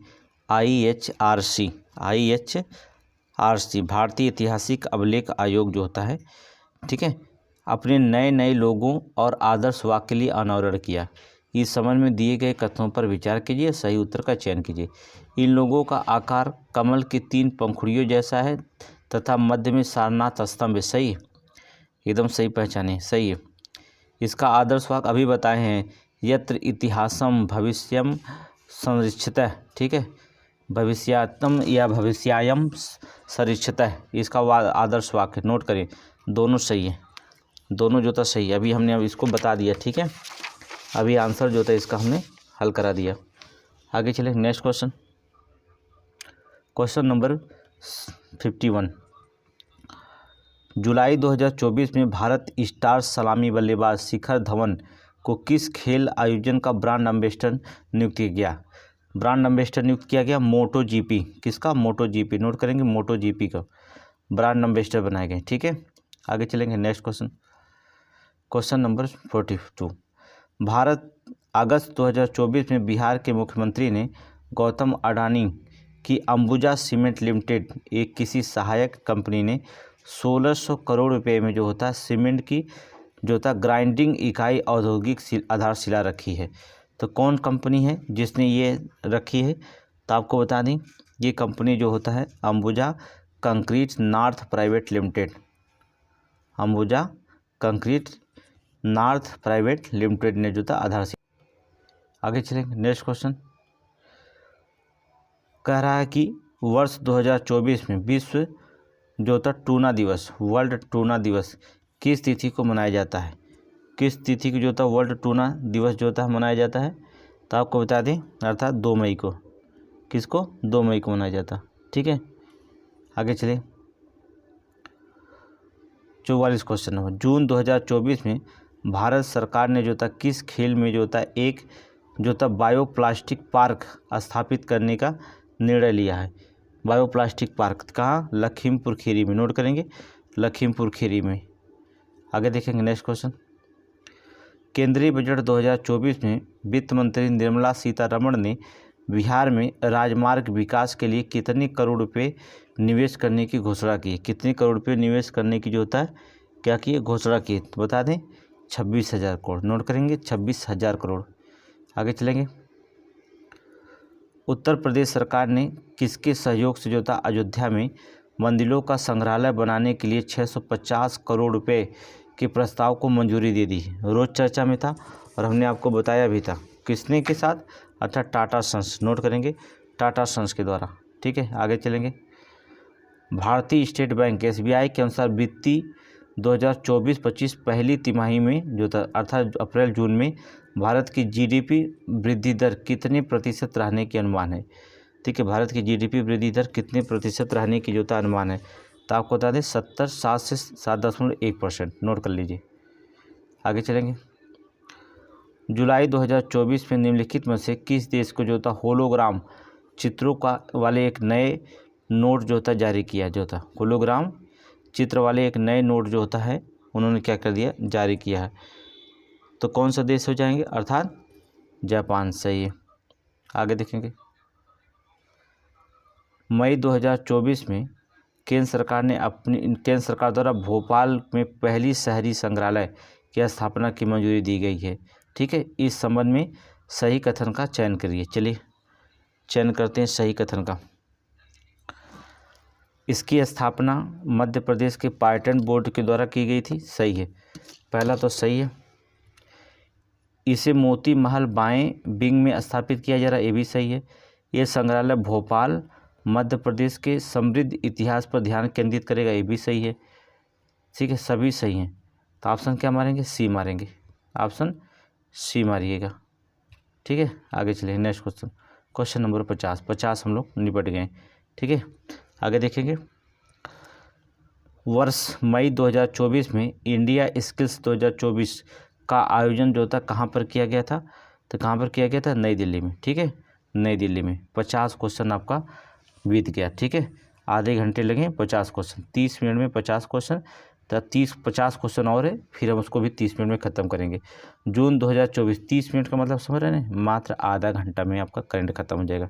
IHRC भारतीय ऐतिहासिक अभिलेख आयोग जो होता है, ठीक है, अपने नए लोगों और आदर्श वाक्य के लिए अनावरण किया। इस संबंध में दिए गए कथनों पर विचार कीजिए, सही उत्तर का चयन कीजिए। इन लोगों का आकार कमल की 3 पंखुड़ियों जैसा है तथा मध्य में सारनाथ स्तंभ है। सही, एकदम सही पहचाने, सही है। इसका आदर्श वाक्य अभी बताए हैं, यत्र इतिहासम भविष्यम संरक्षितः। ठीक है, भविष्यात्म या भविष्यायम संरक्षितः, इसका आदर्श वाक्य नोट करें। दोनों सही है, दोनों जो था सही है। अभी हमने इसको बता दिया। ठीक है, अभी आंसर जो था इसका हमने हल करा दिया। आगे चले, नेक्स्ट क्वेश्चन। क्वेश्चन नंबर 51, जुलाई 2024 में भारत स्टार सलामी बल्लेबाज शिखर धवन को किस खेल आयोजन का ब्रांड एम्बेसडर नियुक्त किया गया। ब्रांड एम्बेसडर नियुक्त किया गया मोटो GP। किसका, मोटो GP, नोट करेंगे, मोटो GP का ब्रांड एम्बेसडर बनाए गए। ठीक है, आगे चलेंगे। Next question, question number 42, Bharat अगस्त 2024 में बिहार के मुख्यमंत्री ने गौतम अडानी की अंबुजा सीमेंट लिमिटेड, एक किसी सहायक कंपनी ने 1600 करोड़ रुपए में जो होता है सीमेंट की जो होता ग्राइंडिंग इकाई औद्योगिक आधारशिला रखी है। तो कौन कंपनी है जिसने ये रखी है, तो आपको बता दें ये कंपनी जो होता है Ambuja concrete north private limited. Ambuja concrete north private limited ने जो था आधारशिला। आगे चलेंगे। नेक्स्ट क्वेश्चन कह रहा है कि वर्ष 2024 में विश्व जो था टूना दिवस, वर्ल्ड टूना दिवस किस तिथि को मनाया जाता है। किस तिथि को जो था वर्ल्ड टूना दिवस जो था मनाया जाता है, तो आपको बता दें अर्थात 2 मई को। किसको, 2 मई को मनाया जाता। ठीक है, आगे चलिए। 44 क्वेश्चन नंबर, जून 2024 में भारत सरकार ने जो था किस खेल में जो था एक जो था बायोप्लास्टिक पार्क स्थापित करने का निर्णय लिया है। बायोप्लास्टिक पार्क कहाँ, लखीमपुर खीरी में। नोट करेंगे, लखीमपुर खीरी में। आगे देखेंगे। नेक्स्ट क्वेश्चन, केंद्रीय बजट 2024 में वित्त मंत्री निर्मला सीतारमण ने बिहार में राजमार्ग विकास के लिए कितने करोड़ रुपए निवेश करने की घोषणा की। कितने करोड़ रुपए निवेश करने की जो होता है क्या की घोषणा की, तो बता दें 26,000 करोड़। नोट करेंगे, 26,000 करोड़। आगे चलेंगे। उत्तर प्रदेश सरकार ने किसके सहयोग से जो था अयोध्या में मंदिरों का संग्रहालय बनाने के लिए 650 करोड़ रुपए के प्रस्ताव को मंजूरी दे दी। रोज चर्चा में था और हमने आपको बताया भी था, किसने के साथ, अर्थात टाटा सन्स। नोट करेंगे, टाटा सन्स के द्वारा। ठीक है, आगे चलेंगे। भारतीय स्टेट बैंक SBI के अनुसार वित्तीय 2024-25 पहली तिमाही में जो था अर्थात अप्रैल जून में भारत की GDP वृद्धि दर कितने प्रतिशत रहने की अनुमान है। ठीक है, भारत की जीडीपी वृद्धि दर कितने प्रतिशत रहने की जो था अनुमान है, तो आपको बता दें 7 से 7.1%। नोट कर लीजिए। आगे चलेंगे। जुलाई 2024 में निम्नलिखित में से किस देश को जो था होलोग्राम चित्रों का वाले एक नए नोट जो था जारी किया, जो था होलोग्राम चित्र वाले एक नए नोट जो होता है उन्होंने क्या कर दिया, जारी किया है। तो कौन सा देश हो जाएंगे, अर्थात जापान। सही है। आगे देखेंगे। मई 2024 में केंद्र सरकार द्वारा भोपाल में पहली शहरी संग्रहालय की स्थापना की मंजूरी दी गई है। ठीक है, इस संबंध में सही कथन का चयन करिए। चलिए चयन करते हैं सही कथन का। इसकी स्थापना मध्य प्रदेश के पर्यटन बोर्ड के द्वारा की गई थी। सही है, पहला तो सही है। इसे मोती महल बाएं विंग में स्थापित किया जा रहा है, ये भी सही है। ये संग्रहालय भोपाल मध्य प्रदेश के समृद्ध इतिहास पर ध्यान केंद्रित करेगा, ये भी सही है। ठीक है, सभी सही हैं। तो ऑप्शन क्या मारेंगे, सी मारेंगे। ऑप्शन सी मारिएगा। ठीक है, आगे चलिए नेक्स्ट क्वेश्चन। क्वेश्चन नंबर 50 हम लोग निपट गए। ठीक है, आगे देखेंगे। वर्ष मई 2024 में इंडिया स्किल्स 2024 का आयोजन जो था कहाँ पर किया गया था, तो कहाँ पर किया गया था, नई दिल्ली में। ठीक है, नई दिल्ली में। 50 क्वेश्चन आपका बीत गया। ठीक है, आधे घंटे लगे 50 क्वेश्चन, 30 मिनट में 50 क्वेश्चन, तो 50 क्वेश्चन और है, फिर हम उसको भी 30 मिनट में ख़त्म करेंगे। जून 2024, 30 मिनट का मतलब समझ रहे हैं, मात्र आधा घंटा में आपका करंट खत्म हो जाएगा।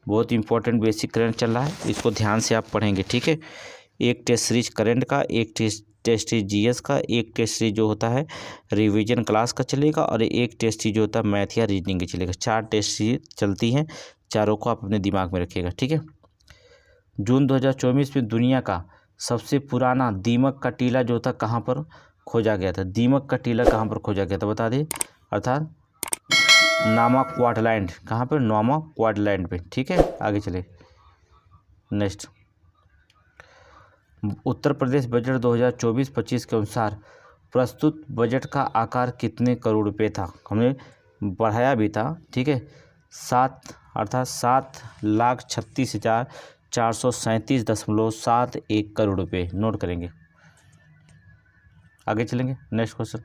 बहुत इंपॉर्टेंट बेसिक करंट चल रहा है, इसको ध्यान से आप पढ़ेंगे। ठीक है, एक टेस्ट सीरीज करंट का, एक टेस्ट सीरीज जीएस का, एक टेस्ट सीरीज जो होता है रिवीजन क्लास का चलेगा, और एक टेस्ट सीरीज जो होता है मैथ या रीजनिंग का चलेगा। 4 टेस्ट सीरीज चलती हैं, चारों को आप अपने दिमाग में रखिएगा। ठीक है, जून 2024 में दुनिया का सबसे पुराना दीमक का टीला जो था कहाँ पर खोजा गया था, दीमक का टीला कहाँ पर खोजा गया था बता दें, अर्थात नामाक्वाडलैंड। कहाँ पर, नामाक्वाडलैंड पे। ठीक है, आगे चले नेक्स्ट। उत्तर प्रदेश बजट 2024-25 के अनुसार प्रस्तुत बजट का आकार कितने करोड़ रुपये था, हमने बढ़ाया भी था। ठीक है, 7,36,437.71 करोड़ रुपये। नोट करेंगे। आगे चलेंगे नेक्स्ट क्वेश्चन।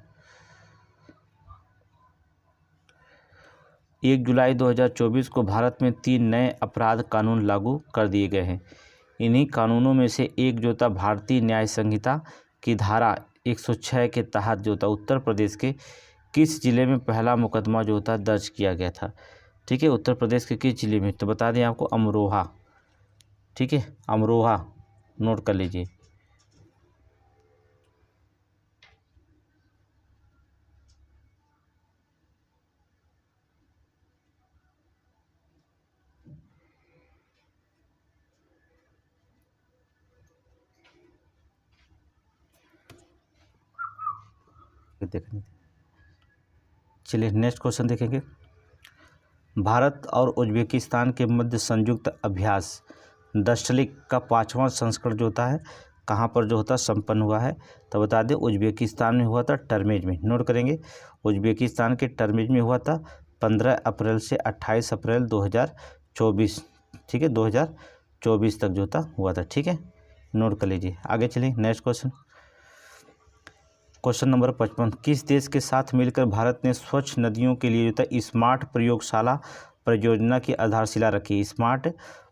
1 जुलाई 2024 को भारत में 3 नए अपराध कानून लागू कर दिए गए हैं। इन्हीं कानूनों में से एक जो था भारतीय न्याय संहिता की धारा 106 के तहत जो था उत्तर प्रदेश के किस जिले में पहला मुकदमा जो था दर्ज किया गया था। ठीक है, उत्तर प्रदेश के किस जिले में, तो बता दें आपको अमरोहा। ठीक है, अमरोहा। नोट कर लीजिए। देखने चलिए नेक्स्ट क्वेश्चन देखेंगे। भारत और उज्बेकिस्तान के मध्य संयुक्त अभ्यास दशलिक का 5वां संस्करण जो होता है कहाँ पर जो होता संपन्न हुआ है, तो बता दें उज्बेकिस्तान में हुआ था, टर्मेज में। नोट करेंगे, उज्बेकिस्तान के टर्मेज में हुआ था 15 अप्रैल से 28 अप्रैल 2024। ठीक है, 2024 तक जो था हुआ था। ठीक है, नोट कर लीजिए। आगे चलिए नेक्स्ट क्वेश्चन। Question number 55। किस देश के साथ मिलकर भारत ने स्वच्छ नदियों के लिए जो था स्मार्ट प्रयोगशाला परियोजना की आधारशिला रखी, स्मार्ट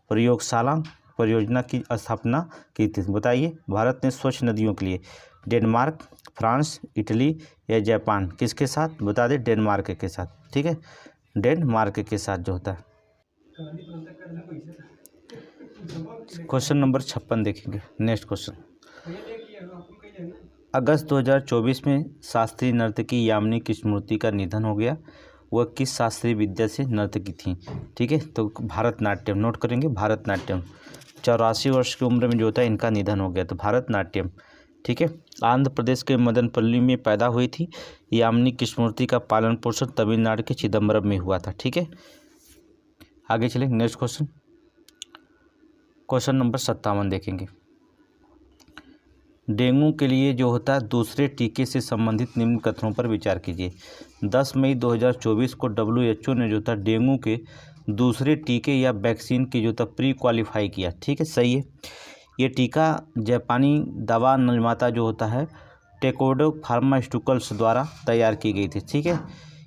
प्रयोगशाला परियोजना की स्थापना की थी, बताइए। भारत ने स्वच्छ नदियों के लिए डेनमार्क, फ्रांस, इटली या जापान, किसके साथ, बता दें डेनमार्क के साथ। ठीक है, डेनमार्क के साथ जो होता है। क्वेश्चन नंबर 56 देखेंगे नेक्स्ट क्वेश्चन। अगस्त 2024 में शास्त्रीय नर्तकी यामिनी कृष्णमूर्ति का निधन हो गया। वह किस शास्त्रीय विद्या से नर्तकी थी। ठीक है, तो भरतनाट्यम। नोट करेंगे, भरतनाट्यम। 84 वर्ष की उम्र में जो होता है इनका निधन हो गया, तो भरतनाट्यम। ठीक है, आंध्र प्रदेश के मदनपल्ली में पैदा हुई थी यामिनी कृष्णमूर्ति का पालन पोषण तमिलनाडु के चिदम्बरम में हुआ था। ठीक है, आगे चलें नेक्स्ट क्वेश्चन। क्वेश्चन नंबर 57 देखेंगे। डेंगू के लिए जो होता है दूसरे टीके से संबंधित निम्न कथनों पर विचार कीजिए। 10 मई 2024 को WHO ने जो था डेंगू के दूसरे टीके या वैक्सीन की जो था प्री क्वालिफाई किया। ठीक है, सही है। ये टीका जापानी दवा निर्माता जो होता है टेकोडो फार्मास्यूटिकल्स द्वारा तैयार की गई थी। ठीक है,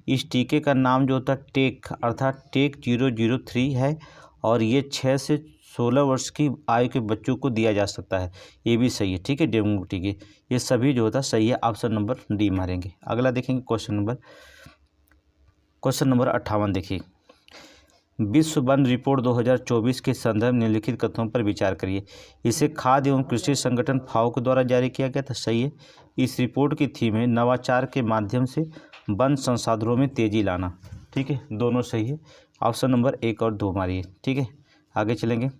इस टीके का नाम जो होता है टेक अर्थात टेक 003 है और ये 6 से 16 वर्ष की आयु के बच्चों को दिया जा सकता है। ये भी सही है। ठीक है, डेंगू टीके ये सभी जो होता है सही है। ऑप्शन नंबर डी मारेंगे। अगला देखेंगे क्वेश्चन नंबर 58 देखिए। विश्व वन रिपोर्ट 2024 के संदर्भ निम्नलिखित कथनों पर विचार करिए। इसे खाद्य एवं कृषि संगठन फाओ के द्वारा जारी किया गया था। सही है। इस रिपोर्ट की थीम है नवाचार के माध्यम से वन संसाधनों में तेजी लाना। ठीक है, दोनों सही है। ऑप्शन नंबर 1 और 2 मारिए। ठीक है, आगे चलेंगे।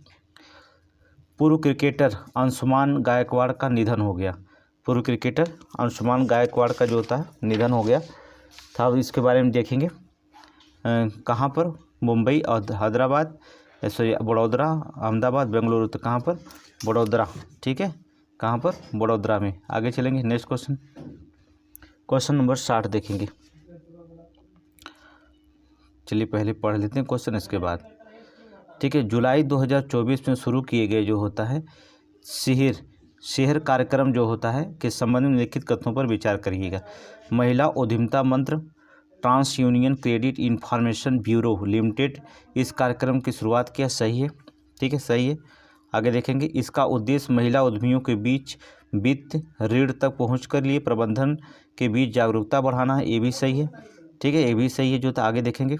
पूर्व क्रिकेटर अंशुमान गायकवाड़ का निधन हो गया। पूर्व क्रिकेटर अंशुमान गायकवाड़ का जो होता है निधन हो गया था। इसके बारे में देखेंगे कहाँ पर, मुंबई और हैदराबाद, सॉरी बड़ौदा, अहमदाबाद, बेंगलुरु। तो कहाँ पर, बड़ौदा। ठीक है, कहाँ पर, बड़ौदा में। आगे चलेंगे नेक्स्ट क्वेश्चन, क्वेश्चन नंबर 60 देखेंगे। चलिए पहले पढ़ लेते हैं क्वेश्चन इसके बाद। ठीक है, जुलाई 2024 में शुरू किए गए जो होता है शहर कार्यक्रम जो होता है के संबंध में लिखित कथनों पर विचार करिएगा। महिला उद्यमिता मंत्र TransUnion credit information bureau limited इस कार्यक्रम की शुरुआत किया। सही है। ठीक है, सही है। आगे देखेंगे। इसका उद्देश्य महिला उद्यमियों के बीच वित्त ऋण तक पहुँच कर लिए प्रबंधन के बीच जागरूकता बढ़ाना है। ये भी सही है। ठीक है, ये भी सही है जो था। आगे देखेंगे।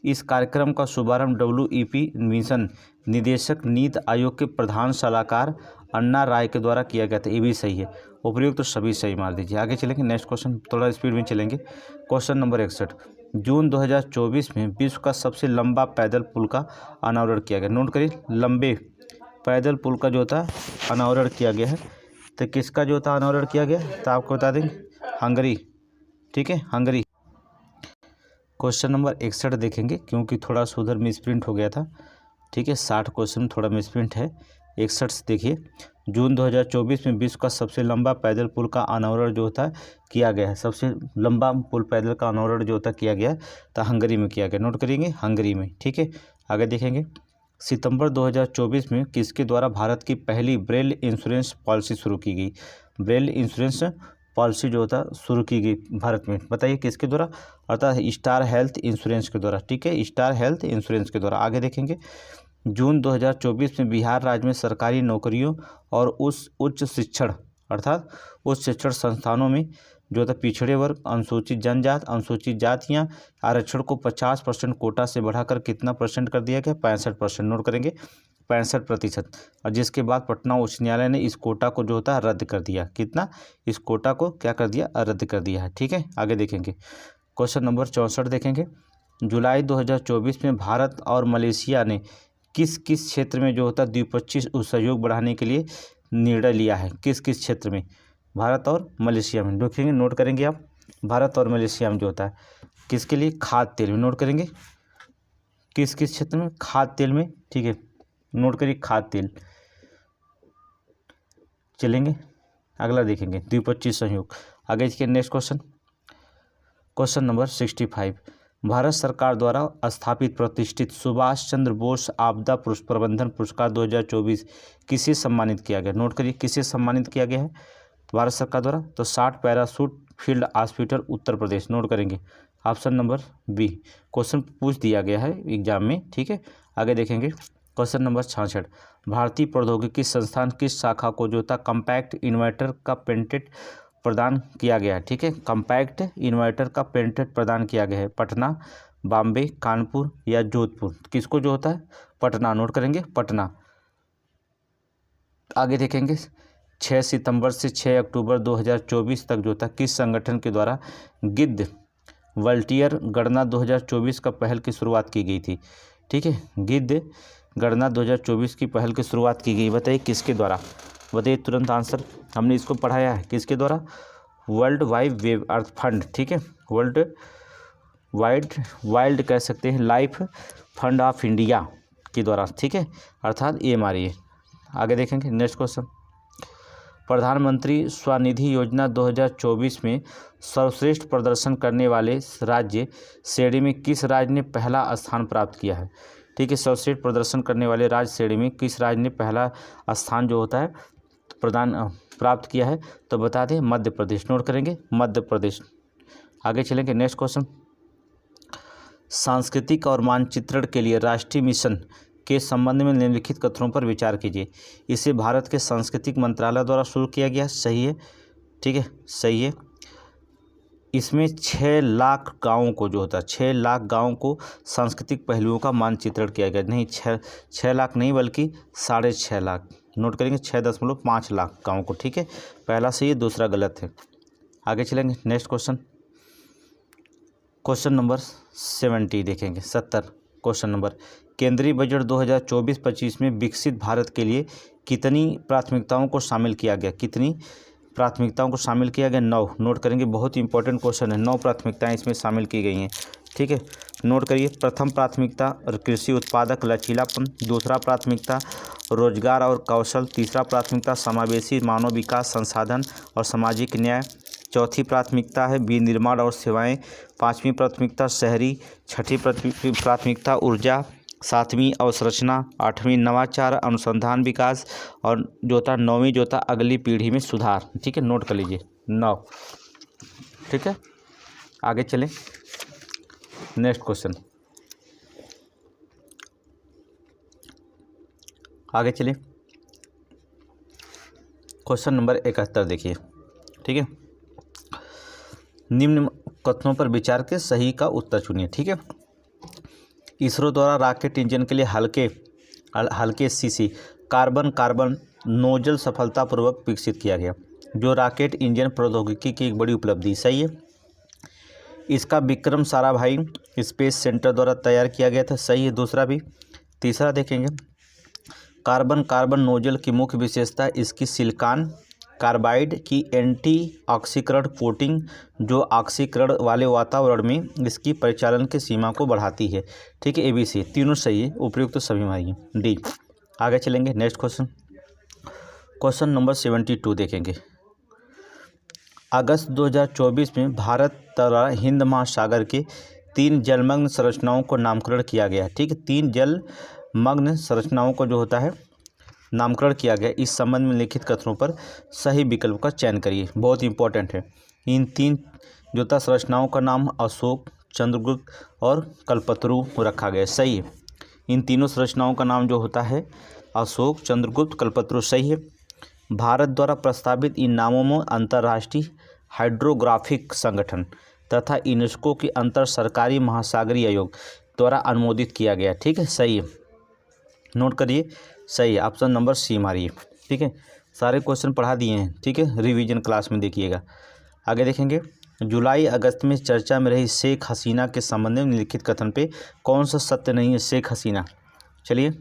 इस कार्यक्रम का शुभारंभ WEP मिशन निदेशक नीति आयोग के प्रधान सलाहकार अन्ना राय के द्वारा किया गया था। ये भी सही है। उपयुक्त तो सभी सही मार दीजिए। आगे चलेंगे नेक्स्ट क्वेश्चन, थोड़ा स्पीड में चलेंगे। Question number 61। जून 2024 में विश्व का सबसे लंबा पैदल पुल का अनावरण किया गया। नोट करिए, लंबे पैदल पुल का जो था अनावरण किया गया है। तो किसका जो था अनावरण किया गया तो आपको बता देंगे, हंगरी। ठीक है, हंगरी। क्वेश्चन नंबर 61 देखेंगे क्योंकि थोड़ा सा उधर मिसप्रिंट हो गया था। ठीक है, 60 क्वेश्चन थोड़ा मिसप्रिंट है। 61 से देखिए। जून 2024 में विश्व का सबसे लंबा पैदल पुल का अनावरण जो होता है किया गया है। सबसे लंबा पुल पैदल का अनावरण जो होता है किया गया तो हंगरी में किया गया। नोट करेंगे, हंगरी में। ठीक है, आगे देखेंगे। सितंबर 2024 में किसके द्वारा भारत की पहली ब्रेल इंश्योरेंस पॉलिसी शुरू की गई। ब्रेल इंश्योरेंस पॉलिसी जो होता शुरू की गई भारत में, बताइए किसके द्वारा, अर्थात स्टार हेल्थ इंश्योरेंस के द्वारा। ठीक है, स्टार हेल्थ इंश्योरेंस के द्वारा। आगे देखेंगे। जून 2024 में बिहार राज्य में सरकारी नौकरियों और उस उच्च शिक्षण अर्थात उच्च शिक्षण संस्थानों में जो था पिछड़े वर्ग, अनुसूचित जनजात, अनुसूचित जातियाँ आरक्षण को 50% कोटा से बढ़ाकर कितना परसेंट कर दिया गया, 65%। नोट करेंगे, 65%। और जिसके बाद पटना उच्च न्यायालय ने इस कोटा को जो होता है रद्द कर दिया। कितना, इस कोटा को क्या कर दिया, रद्द कर दिया है। ठीक है, आगे देखेंगे। क्वेश्चन नंबर 64 देखेंगे। जुलाई 2024 में भारत और मलेशिया ने किस किस क्षेत्र में जो होता है द्विपक्षीय सहयोग बढ़ाने के लिए निर्णय लिया है। किस किस क्षेत्र में, भारत और मलेशिया में। देखेंगे, नोट करेंगे आप, भारत और मलेशिया में जो होता है किसके लिए, खाद्य तेल में। नोट करेंगे किस किस क्षेत्र में, खाद्य तेल में। ठीक है, नोट करिए खाद्य तेल। चलेंगे, अगला देखेंगे द्विपक्षीय सहयोग। आगे इसके next question, question number 65। Bharat सरकार द्वारा स्थापित प्रतिष्ठित सुभाष चंद्र बोस आपदा प्रबंधन पुरस्कार 2024 किसे सम्मानित किया गया। नोट करिए किसे सम्मानित किया गया है भारत सरकार द्वारा, तो 60 parachute field hospital Uttar Pradesh. Note करेंगे ऑप्शन नंबर बी। क्वेश्चन पूछ दिया गया है एग्जाम में। ठीक है, आगे देखेंगे। Question number 66। भारतीय प्रौद्योगिकी संस्थान किस शाखा को जो था कम्पैक्ट इन्वर्टर का पेटेंट प्रदान किया गया है। ठीक है, कम्पैक्ट इन्वर्टर का पेटेंट प्रदान किया गया है। पटना, बॉम्बे, कानपुर या जोधपुर, किसको जो होता है, पटना। नोट करेंगे, पटना। आगे देखेंगे। 6 सितंबर से 6 अक्टूबर 2024 तक जो था किस संगठन के द्वारा गिद्ध वॉलंटियर गणना 2024 का पहल की शुरुआत की गई थी। ठीक है, गिद्ध गणना 2024 की पहल की शुरुआत की गई, बताइए किसके द्वारा, बताइए तुरंत आंसर। हमने इसको पढ़ाया है किसके द्वारा, वर्ल्ड वाइड वेब अर्थ फंड। ठीक है, वर्ल्ड वाइल्ड कह सकते हैं लाइफ फंड ऑफ इंडिया के द्वारा। ठीक है, अर्थात ये मारिए। आगे देखेंगे नेक्स्ट क्वेश्चन, प्रधानमंत्री स्वनिधि योजना 2024 में सर्वश्रेष्ठ प्रदर्शन करने वाले राज्य श्रेणी में किस राज्य ने पहला स्थान प्राप्त किया है? ठीक है, सर्वश्रेष्ठ प्रदर्शन करने वाले राज्य श्रेणी में किस राज्य ने पहला स्थान जो होता है प्राप्त किया है? तो बता दें मध्य प्रदेश। नोट करेंगे मध्य प्रदेश। आगे चलेंगे, नेक्स्ट क्वेश्चन। सांस्कृतिक और मानचित्रण के लिए राष्ट्रीय मिशन के संबंध में निम्नलिखित कथनों पर विचार कीजिए। इसे भारत के सांस्कृतिक मंत्रालय द्वारा शुरू किया गया, सही है, ठीक है, सही है। इसमें 6 लाख गाँवों को जो होता है 6 लाख गाँवों को सांस्कृतिक पहलुओं का मानचित्रण किया गया। नहीं, 6 लाख नहीं बल्कि 6.5 लाख। नोट करेंगे 6.5 लाख गाँवों को, ठीक है। पहला सही है, दूसरा गलत है। आगे चलेंगे, नेक्स्ट क्वेश्चन। क्वेश्चन नंबर 70 देखेंगे, 70 क्वेश्चन नंबर। केंद्रीय बजट 2024-25 में विकसित भारत के लिए कितनी प्राथमिकताओं को शामिल किया गया? कितनी प्राथमिकताओं को शामिल किया गया? 9। नोट करेंगे, बहुत इंपॉर्टेंट क्वेश्चन है। 9 प्राथमिकताएं इसमें शामिल की गई हैं, ठीक है। नोट करिए, प्रथम प्राथमिकता कृषि उत्पादक लचीलापन, दूसरा प्राथमिकता रोजगार और कौशल, तीसरा प्राथमिकता समावेशी मानव विकास संसाधन और सामाजिक न्याय, चौथी प्राथमिकता है विनिर्माण और सेवाएं, पांचवी प्राथमिकता शहरी, छठी प्राथमिकता ऊर्जा, सातवीं अवसंरचना, आठवीं नवाचार अनुसंधान विकास और नौवीं अगली पीढ़ी में सुधार, ठीक है। नोट कर लीजिए 9, ठीक है। आगे चलें, नेक्स्ट क्वेश्चन। आगे चलिए, क्वेश्चन नंबर 71 देखिए, ठीक है। निम्न कथनों पर विचार के सही का उत्तर चुनिए, ठीक है। इसरो द्वारा रॉकेट इंजन के लिए हल्के सीसी कार्बन नोजल सफलतापूर्वक विकसित किया गया, जो रॉकेट इंजन प्रौद्योगिकी की एक बड़ी उपलब्धि, सही है। इसका विक्रम साराभाई स्पेस सेंटर द्वारा तैयार किया गया था, सही है, दूसरा भी। तीसरा देखेंगे, कार्बन नोजल की मुख्य विशेषता इसकी सिलिकॉन कार्बाइड की एंटी ऑक्सीकरण कोटिंग, जो ऑक्सीकरण वाले वातावरण में इसकी परिचालन की सीमा को बढ़ाती है, ठीक है। ABC तीनों सही है, उपयुक्त सभी मारिए D। आगे चलेंगे, नेक्स्ट क्वेश्चन। क्वेश्चन नंबर 72 देखेंगे। अगस्त 2024 में भारत द्वारा हिंद महासागर के 3 जलमग्न संरचनाओं को नामकरण किया गया, ठीक है। 3 जलमग्न संरचनाओं को जो होता है नामकरण किया गया। इस संबंध में लिखित कथनों पर सही विकल्प का चयन करिए, बहुत इंपॉर्टेंट है। इन 3 संरचनाओं का नाम अशोक, चंद्रगुप्त और कल्पतरु रखा गया, सही है। इन तीनों संरचनाओं का नाम जो होता है अशोक, चंद्रगुप्त, कल्पतरु, सही है। भारत द्वारा प्रस्तावित इन नामों में अंतर्राष्ट्रीय हाइड्रोग्राफिक संगठन तथा यूनेस्को की अंतर सरकारी महासागरीय आयोग द्वारा अनुमोदित किया गया, ठीक है, सही है। नोट करिए, सही है, ऑप्शन नंबर C मारिए, ठीक है। सारे क्वेश्चन पढ़ा दिए हैं, ठीक है, रिवीजन क्लास में देखिएगा। आगे देखेंगे, जुलाई अगस्त में चर्चा में रही शेख हसीना के संबंध में निम्नलिखित कथन पे कौन सा सत्य नहीं है? शेख हसीना, चलिए,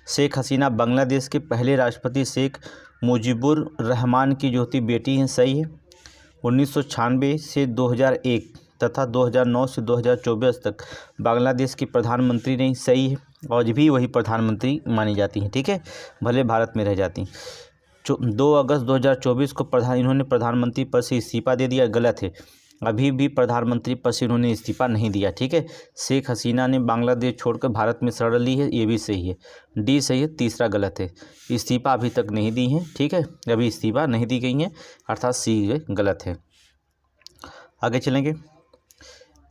शेख हसीना बांग्लादेश के पहले राष्ट्रपति शेख मुजीबुर रहमान की जो थी बेटी हैं, सही है। 1996 से 2001 तथा 2009 से 2024 तक बांग्लादेश की प्रधानमंत्री नहीं, सही है। आज भी वही प्रधानमंत्री मानी जाती हैं, ठीक है, भले भारत में रह जाती। 2 अगस्त 2024 को इन्होंने प्रधानमंत्री पद से इस्तीफा दे दिया, गलत है। अभी भी प्रधानमंत्री पद से इन्होंने इस्तीफा नहीं दिया, ठीक है। शेख हसीना ने बांग्लादेश छोड़कर भारत में शरण ली है, ये भी सही है, D सही है, तीसरा गलत है। इस्तीफा अभी तक नहीं दी है, ठीक है, अभी इस्तीफा नहीं दी गई है, अर्थात C गलत है। आगे चलेंगे,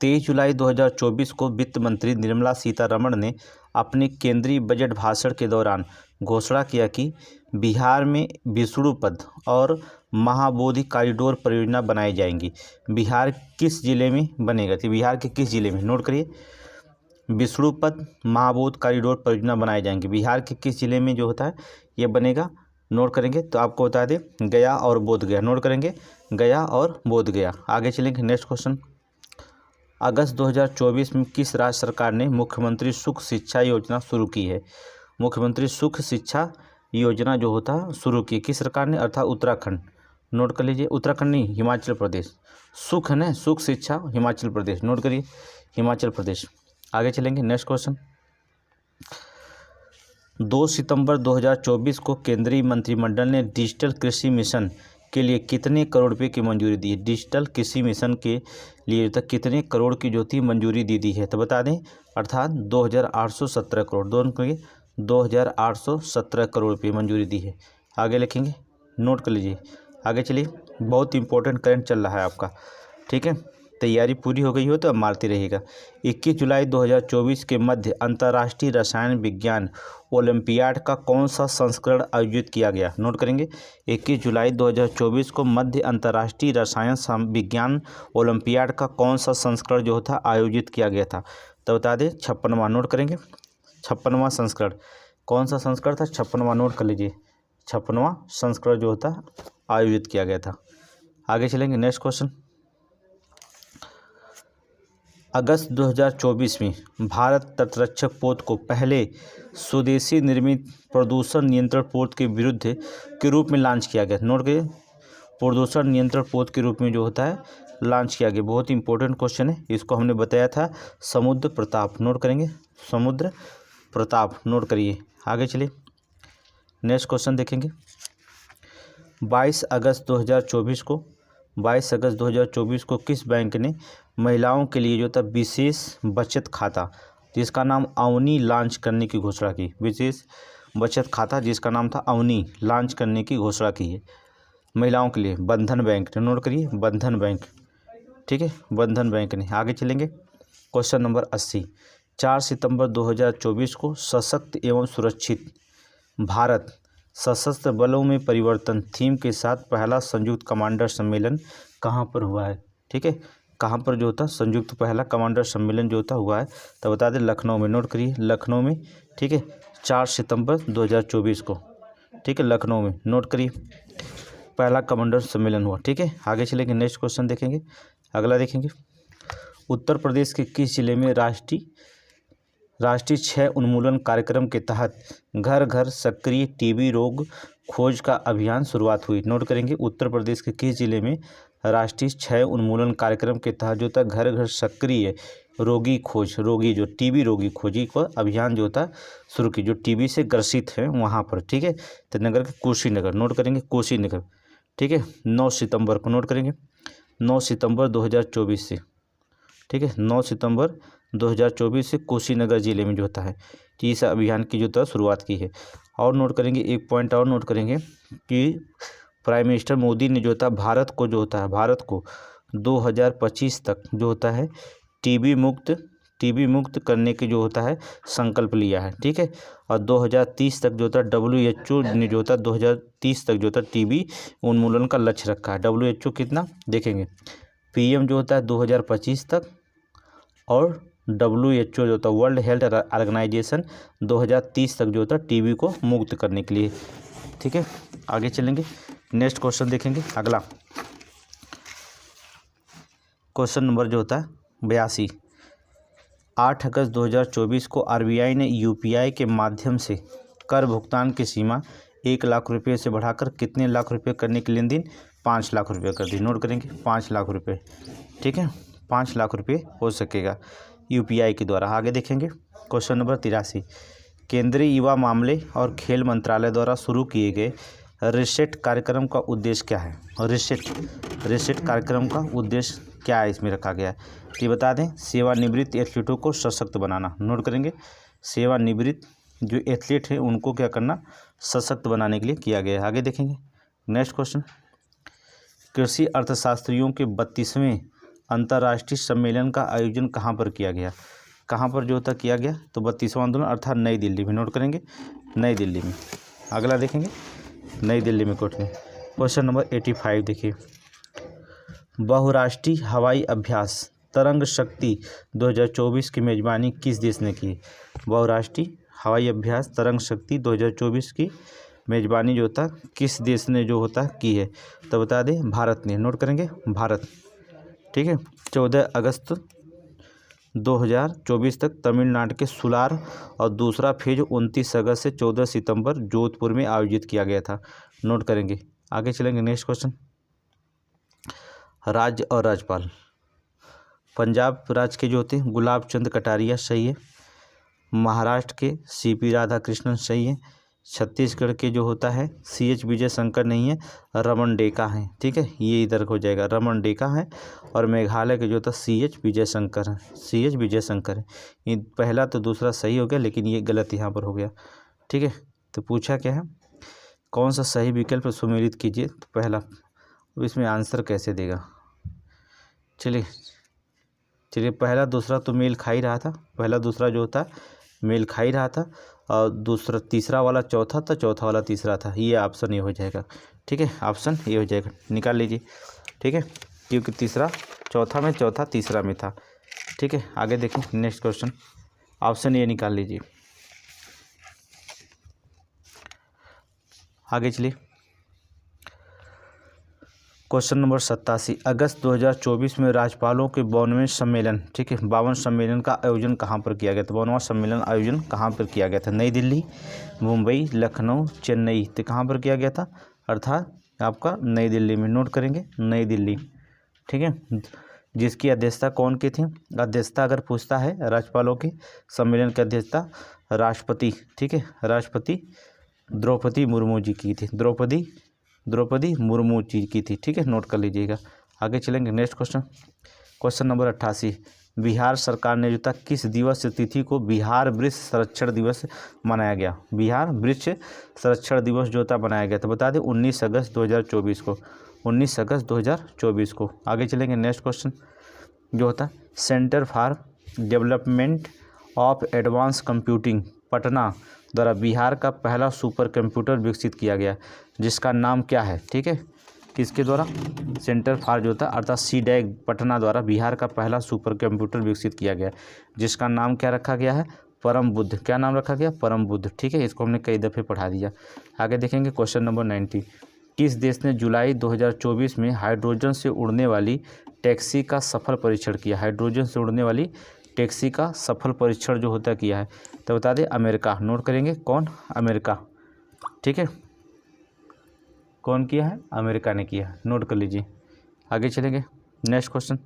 23 जुलाई 2024 को वित्त मंत्री निर्मला सीतारमण ने अपने केंद्रीय बजट भाषण के दौरान घोषणा किया कि बिहार में विष्णुपद और महाबोधि कॉरिडोर परियोजना बनाई जाएंगी। बिहार किस जिले में बनेगा? तो बिहार के किस जिले में? नोट करिए, विष्णुपद महाबोधि कॉरिडोर परियोजना बनाए जाएंगे, बिहार के किस जिले में जो होता है ये बनेगा? नोट करेंगे तो आपको बता दें गया और बोधगया। नोट करेंगे गया और बोधगया। आगे चलेंगे, नेक्स्ट क्वेश्चन। अगस्त 2024 में किस राज्य सरकार ने मुख्यमंत्री सुख शिक्षा योजना शुरू की है? मुख्यमंत्री सुख शिक्षा योजना जो होता है शुरू की किस सरकार ने? अर्थात उत्तराखंड। नोट कर लीजिए, उत्तराखंड नहीं, हिमाचल प्रदेश। सुख है ना, सुख शिक्षा हिमाचल प्रदेश, नोट करिए हिमाचल प्रदेश। आगे चलेंगे, नेक्स्ट क्वेश्चन। 2 सितंबर 2024 को केंद्रीय मंत्रिमंडल ने डिजिटल कृषि मिशन के लिए कितने करोड़ रुपए की मंजूरी दी है? डिजिटल कृषि मिशन के लिए तक कितने करोड़ की जो थी मंजूरी दी है तो बता दें, अर्थात 2817 करोड़, दोनों के 2817 करोड़ रुपये मंजूरी दी है। आगे लिखेंगे, नोट कर लीजिए। आगे चलिए, बहुत इंपॉर्टेंट करंट चल रहा है आपका, ठीक है। तैयारी पूरी हो गई हो तो अब मारते रहिएगा। 21 जुलाई 2024 के मध्य अंतर्राष्ट्रीय रसायन विज्ञान ओलंपियाड का कौन सा संस्करण आयोजित किया गया? नोट करेंगे, 21 जुलाई 2024 को मध्य अंतर्राष्ट्रीय रसायन विज्ञान ओलंपियाड का कौन सा संस्करण जो था आयोजित किया गया था? तो बता दें 56वां। नोट करेंगे, 56वां संस्करण। कौन सा संस्करण था? 56वां। नोट कर लीजिए, 56वां संस्करण जो था आयोजित किया गया था। आगे चलेंगे, नेक्स्ट क्वेश्चन। अगस्त 2024 में भारत तटरक्षक पोत को पहले स्वदेशी निर्मित प्रदूषण नियंत्रण पोत के विरुद्ध के रूप में लॉन्च किया गया। नोट करिए, प्रदूषण नियंत्रण पोत के रूप में जो होता है लॉन्च किया गया। बहुत इंपॉर्टेंट क्वेश्चन है, इसको हमने बताया था समुद्र प्रताप। नोट करेंगे, समुद्र प्रताप। नोट करिए। आगे चलिए, नेक्स्ट क्वेश्चन देखेंगे। 22 अगस्त 2024 को किस बैंक ने महिलाओं के लिए जो था विशेष बचत खाता जिसका नाम अवनी लॉन्च करने की घोषणा की? विशेष बचत खाता जिसका नाम था अवनी लॉन्च करने की घोषणा की है महिलाओं के लिए। बंधन बैंक ने। नोट करिए, बंधन बैंक, ठीक है, बंधन बैंक ने। आगे चलेंगे, क्वेश्चन नंबर 80। 4 सितंबर 2024 को सशक्त एवं सुरक्षित भारत सशस्त्र बलों में परिवर्तन थीम के साथ पहला संयुक्त कमांडर सम्मेलन कहाँ पर हुआ है? ठीक है, कहाँ पर जो होता संयुक्त पहला कमांडर सम्मेलन जो होता हुआ है तो बता दें लखनऊ में। नोट करिए, लखनऊ में, ठीक है, 4 सितंबर 2024 को, ठीक है, लखनऊ में। नोट करिए, पहला कमांडर सम्मेलन हुआ, ठीक है। आगे चलेंगे, नेक्स्ट क्वेश्चन देखेंगे। अगला देखेंगे, उत्तर प्रदेश के किस जिले में राष्ट्रीय क्षय उन्मूलन कार्यक्रम के तहत घर घर सक्रिय टीबी रोग खोज का अभियान शुरुआत हुई? नोट करेंगे, उत्तर प्रदेश के किस जिले में राष्ट्रीय क्षय उन्मूलन कार्यक्रम के तहत जो था घर घर सक्रिय रोगी जो टीबी रोगी खोजी को अभियान जो था शुरू की, जो टीबी से ग्रसित है वहाँ पर, ठीक है, तो नगर के कुशीनगर। नोट करेंगे, कुशीनगर, ठीक है, 9 सितंबर को। नोट करेंगे, 9 सितंबर 2024 से, ठीक है, 9 सितंबर 2024 से कुशीनगर जिले में जो होता है कि इस अभियान की जो था शुरुआत की है। और नोट करेंगे, एक पॉइंट और नोट करेंगे कि प्राइम मिनिस्टर मोदी ने जो होता है भारत को 2025 तक जो होता है टीबी मुक्त करने की जो होता है संकल्प लिया है, ठीक है। और 2030 तक जो होता है WHO ने जो होता है 2030 तक जो होता है टीबी उन्मूलन का लक्ष्य रखा है। WHO कितना देखेंगे, PM जो होता है 2025 तक और WHO जो होता है वर्ल्ड हेल्थ ऑर्गेनाइजेशन 2030 तक जो होता है टीबी को मुक्त करने के लिए, ठीक है। आगे चलेंगे, नेक्स्ट क्वेश्चन देखेंगे। अगला क्वेश्चन नंबर जो होता है 82। 8 अगस्त 2024 को RBI ने UPI के माध्यम से कर भुगतान की सीमा 1 लाख रुपये से बढ़ाकर कितने लाख रुपये करने की लेन देन 5 लाख रुपये कर दी। नोट करेंगे, 5 लाख रुपये, ठीक है, 5 लाख रुपये हो सकेगा UPI के द्वारा। आगे देखेंगे, क्वेश्चन नंबर 83। केंद्रीय युवा मामले और खेल मंत्रालय द्वारा शुरू किए गए रिसेट कार्यक्रम का उद्देश्य क्या है? और रिसेट कार्यक्रम का उद्देश्य क्या है इसमें रखा गया है? ये बता दें, सेवानिवृत्त एथलीटों को सशक्त बनाना। नोट करेंगे, सेवानिवृत्त जो एथलीट है उनको क्या करना, सशक्त बनाने के लिए किया गया है। आगे देखेंगे, नेक्स्ट क्वेश्चन। कृषि अर्थशास्त्रियों के 32वें अंतर्राष्ट्रीय सम्मेलन का आयोजन कहाँ पर किया गया? कहाँ पर जो होता किया गया तो 32वां आंदोलन अर्थात नई दिल्ली में। नोट करेंगे, नई दिल्ली में। अगला देखेंगे, नई दिल्ली में कोर्ट में। क्वेश्चन नंबर 85 देखिए। बहुराष्ट्रीय हवाई अभ्यास तरंग शक्ति 2024 की मेजबानी किस देश ने की? बहुराष्ट्रीय हवाई अभ्यास तरंग शक्ति 2024 की मेजबानी जो होता किस देश ने जो होता की है तो बता दें भारत ने। नोट करेंगे, भारत, ठीक है। 14 अगस्त 2024 तक तमिलनाडु के सुलार और दूसरा फेज 29 अगस्त से 14 सितंबर जोधपुर में आयोजित किया गया था। नोट करेंगे। आगे चलेंगे, नेक्स्ट क्वेश्चन। राज्य और राज्यपाल पंजाब राज्य के जो होते हैं गुलाब चंद कटारिया, सही है। महाराष्ट्र के सीपी राधाकृष्णन सही है। छत्तीसगढ़ के जो होता है CH विजय शंकर नहीं है, रमन डेका है। ठीक है, ये इधर हो जाएगा, रमन डेका है। और मेघालय के जो होता CH विजय शंकर है, CH विजय शंकर है। ये पहला तो दूसरा सही हो गया, लेकिन ये गलत यहाँ पर हो गया। ठीक है, तो पूछा क्या है, कौन सा सही विकल्प सुमेलित कीजिए। तो पहला, अब इसमें आंसर कैसे देगा। चलिए पहला दूसरा तो मेल खा ही रहा था, पहला दूसरा जो होता मेल खा ही रहा था, और दूसरा तीसरा वाला चौथा था, चौथा वाला तीसरा था। ये ऑप्शन ये हो जाएगा। ठीक है, ऑप्शन ये हो जाएगा, निकाल लीजिए। ठीक है, क्योंकि तीसरा चौथा में, चौथा तीसरा में था। ठीक है, आगे देखें नेक्स्ट क्वेश्चन, ऑप्शन ये निकाल लीजिए। आगे चलिए, क्वेश्चन नंबर 87, अगस्त 2024 में राज्यपालों के 52वें सम्मेलन, ठीक है 52 सम्मेलन का आयोजन कहाँ पर किया गया था। 52वां सम्मेलन आयोजन कहाँ पर किया गया था। नई दिल्ली, मुंबई, लखनऊ, चेन्नई। तो कहाँ पर किया गया था, अर्थात आपका नई दिल्ली में। नोट करेंगे, नई दिल्ली। ठीक है, जिसकी अध्यक्षता कौन की थी। अध्यक्षता अगर पूछता है राज्यपालों के सम्मेलन की अध्यक्षता राष्ट्रपति, ठीक है राष्ट्रपति द्रौपदी मुर्मू जी की थी, द्रौपदी मुर्मू जी की थी। ठीक है, नोट कर लीजिएगा। आगे चलेंगे next question, question number 88, Bihar सरकार ने जो था किस दिवस तिथि को बिहार वृक्ष संरक्षण दिवस मनाया गया। बिहार वृक्ष संरक्षण दिवस जो था मनाया गया था, बता दें 19 अगस्त 2024 को, 19 अगस्त 2024 को। आगे चलेंगे नेक्स्ट क्वेश्चन जो होता centre for development of advance computing Patna द्वारा बिहार का पहला सुपर कंप्यूटर विकसित किया गया, जिसका नाम क्या है। ठीक है, किसके द्वारा, सेंटर फॉर जो था अर्थात CDAC पटना द्वारा बिहार का पहला सुपर कंप्यूटर विकसित किया गया, जिसका नाम क्या रखा गया है, परम बुद्ध। क्या नाम रखा गया, परम बुद्ध। ठीक है, इसको हमने कई दफ़े पढ़ा दिया। आगे देखेंगे क्वेश्चन नंबर 90, किस देश ने जुलाई 2024 में हाइड्रोजन से उड़ने वाली टैक्सी का सफल परीक्षण किया। हाइड्रोजन से उड़ने वाली टैक्सी का सफल परीक्षण जो होता किया है, तो बता दें अमेरिका। नोट करेंगे, कौन, अमेरिका। ठीक है, कौन किया है, अमेरिका ने किया। नोट कर लीजिए। आगे चलेंगे नेक्स्ट क्वेश्चन,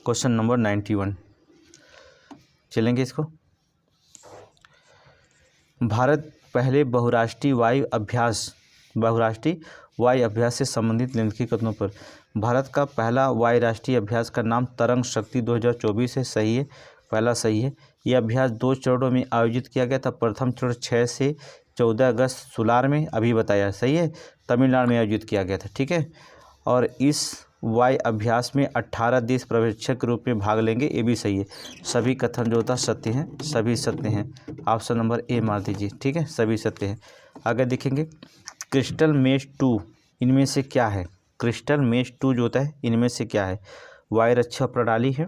क्वेश्चन नंबर 91 चलेंगे इसको। भारत पहले बहुराष्ट्रीय वायु अभ्यास से संबंधित निम्नलिखित कथनों पर। भारत का पहला वायु राष्ट्रीय अभ्यास का नाम तरंग शक्ति 2024 है। सही है, पहला सही है। यह अभ्यास 2 चरणों में आयोजित किया गया था। प्रथम चरण 6 से 14 अगस्त सोलार में, अभी बताया, सही है, तमिलनाडु में आयोजित किया गया था। ठीक है, और इस वायु अभ्यास में 18 देश पर्यवेक्षक के रूप में भाग लेंगे, ये भी सही है। सभी कथन जो होता सत्य हैं, सभी सत्य हैं। ऑप्शन नंबर ए मार दीजिए। ठीक है, सभी सत्य हैं। आगे देखेंगे क्रिस्टल मेष 2 इनमें से क्या है। क्रिस्टल मेष 2 जो होता है इनमें से क्या है। वायु रक्षा प्रणाली है,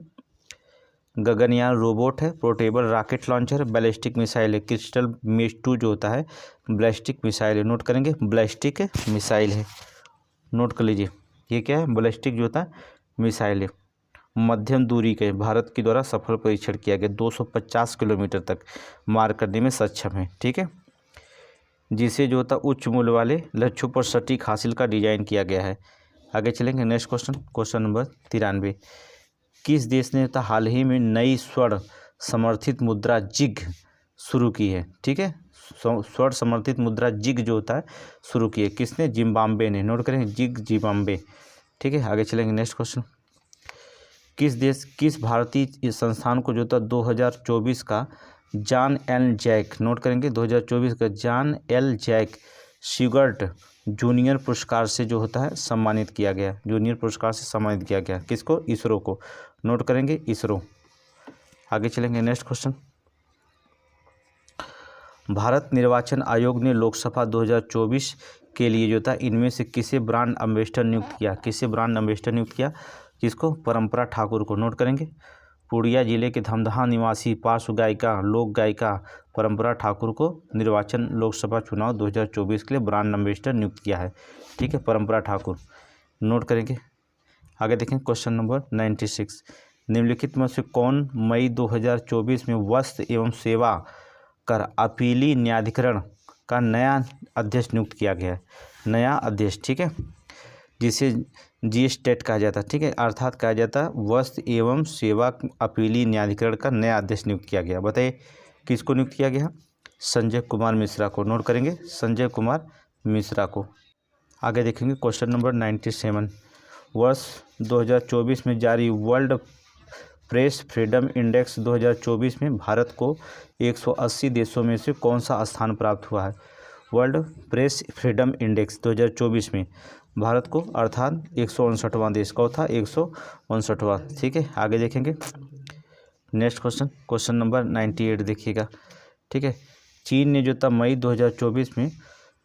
गगनयान रोबोट है, portable rocket launcher, ballistic missile है। क्रिस्टल मेष 2 जो होता है बैलिस्टिक मिसाइल है। नोट करेंगे, बैलिस्टिक मिसाइल है। नोट कर लीजिए, ये क्या है, बैलिस्टिक जो होता है मिसाइल है। मध्यम दूरी के भारत के द्वारा सफल परीक्षण किया गया, 250 किलोमीटर तक मार करने में सक्षम है। ठीक है, जिसे जो होता उच्च मूल्य वाले लक्ष्यों पर सटीक हासिल का डिजाइन किया गया है। आगे चलेंगे नेक्स्ट क्वेश्चन, क्वेश्चन नंबर 93, किस देश ने था हाल ही में नई स्वर्ण समर्थित मुद्रा जिग शुरू की है। ठीक है, स्वर्ण समर्थित मुद्रा जिग जो होता है शुरू की है, किसने, जिम्बाब्वे ने। नोट करेंगे, जिग जिम्बाब्वे। ठीक है, आगे चलेंगे नेक्स्ट क्वेश्चन, किस भारतीय संस्थान को जो था 2024 का जॉन एल जैक, नोट करेंगे 2024 का जॉन एल जैक शिगर्ट जूनियर पुरस्कार से जो होता है सम्मानित किया गया, जूनियर पुरस्कार से सम्मानित किया गया, किसको, इसरो को। नोट करेंगे, इसरो। आगे चलेंगे नेक्स्ट क्वेश्चन, भारत निर्वाचन आयोग ने लोकसभा 2024 के लिए जो था इनमें से किसे ब्रांड एम्बेसडर नियुक्त किया, किसे ब्रांड एम्बेसडर नियुक्त किया, किसको, परंपरा ठाकुर को। नोट करेंगे, पूर्णिया जिले के धमदाहा निवासी पार्श्व गायिका लोक गायिका परंपरा ठाकुर को निर्वाचन लोकसभा चुनाव 2024 के लिए ब्रांड एम्बेसडर नियुक्त किया है। ठीक है, परंपरा ठाकुर। नोट करेंगे। आगे देखें क्वेश्चन नंबर 96, निम्नलिखित में से कौन मई 2024 में वस्त्र एवं सेवा कर अपीली न्यायाधिकरण का नया अध्यक्ष नियुक्त किया गया है। नया अध्यक्ष, ठीक है, जिसे GSTAT कहा जाता है। ठीक है, अर्थात कहा जाता है वस्त्र एवं सेवा अपीली न्यायाधिकरण का नया अध्यक्ष नियुक्त किया गया। बताइए किसको नियुक्त किया गया? संजय कुमार मिश्रा को। नोट करेंगे, संजय कुमार मिश्रा को। आगे देखेंगे क्वेश्चन नंबर 97। वर्ष 2024 में जारी वर्ल्ड प्रेस फ्रीडम इंडेक्स 2024 में भारत को 180 देशों में से कौन सा स्थान प्राप्त हुआ है? वर्ल्ड प्रेस फ्रीडम इंडेक्स 2024 में भारत को अर्थात 159वां देश कौन था? 159वां। ठीक है, आगे देखेंगे नेक्स्ट क्वेश्चन नंबर 98 देखिएगा। ठीक है, चीन ने जो था मई 2024 में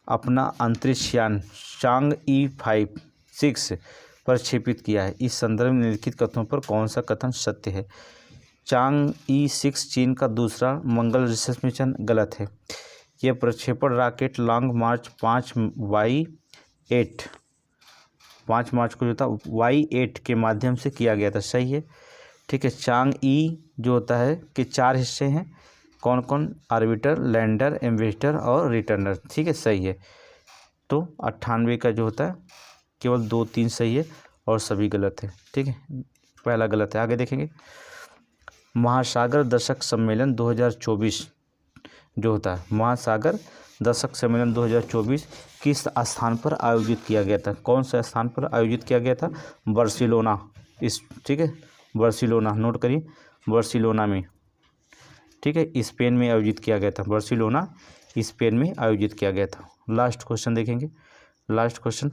अपना अंतरिक्ष यान चांगई 6 प्रक्षेपित किया है। इस संदर्भ में निम्नलिखित कथनों पर कौन सा कथन सत्य है? चांगई 6 चीन का दूसरा मंगल रिसर्च मिशन गलत है। यह प्रक्षेपण रॉकेट लॉन्ग मार्च 5 मार्च को जो था Y8 के माध्यम से किया गया था। सही है। ठीक है, चांगई जो होता है कि 4 हिस्से हैं। कौन कौन? ऑर्बिटर, लैंडर, एम्बेसडर और रिटर्नर। ठीक है, सही है। तो 98 का जो होता है केवल 2-3 सही है और सभी गलत है। ठीक है, पहला गलत है। आगे देखेंगे महासागर दशक सम्मेलन 2024 जो होता है, महासागर दशक सम्मेलन 2024 किस स्थान पर आयोजित किया गया था? कौन सा स्थान पर आयोजित किया गया था? बार्सिलोना। ठीक है, बार्सिलोना। नोट करिए, बार्सिलोना में। ठीक है, स्पेन में आयोजित किया गया था। बार्सिलोना स्पेन में आयोजित किया गया था। लास्ट क्वेश्चन देखेंगे। लास्ट क्वेश्चन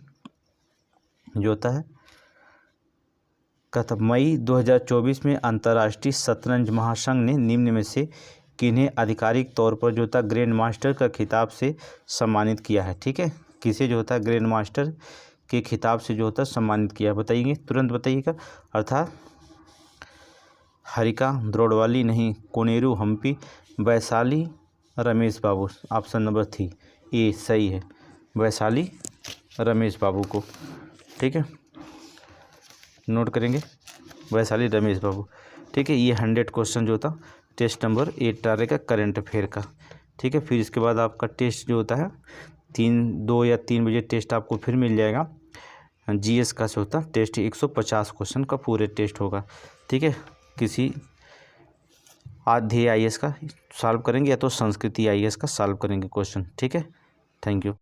जो होता है कहता मई 2024 में अंतर्राष्ट्रीय शतरंज महासंघ ने निम्न में से किन्हें आधिकारिक तौर पर जो था ग्रैंड मास्टर का खिताब से सम्मानित किया है? ठीक है, किसे जो होता है ग्रैंड मास्टर के खिताब से जो होता है सम्मानित किया है? बताइए, तुरंत बताइएगा। अर्थात हरिका द्रोड़वाली नहीं, कोनेरू हम्पी, वैशाली रमेश बाबू। ऑप्शन नंबर 3 ए सही है, वैशाली रमेश बाबू को। ठीक है, नोट करेंगे वैशाली रमेश बाबू। ठीक है, ये 100 क्वेश्चन जो था टेस्ट नंबर 8 रहेगा करंट अफेयर का। ठीक है, फिर इसके बाद आपका टेस्ट जो होता है 2 या 3 बजे टेस्ट आपको फिर मिल जाएगा। जीएस का जो होता टेस्ट 150 क्वेश्चन का पूरे टेस्ट होगा। ठीक है, किसी आधे आईएएस का सॉल्व करेंगे या तो संस्कृति आईएएस का सॉल्व करेंगे क्वेश्चन। ठीक है, थैंक यू।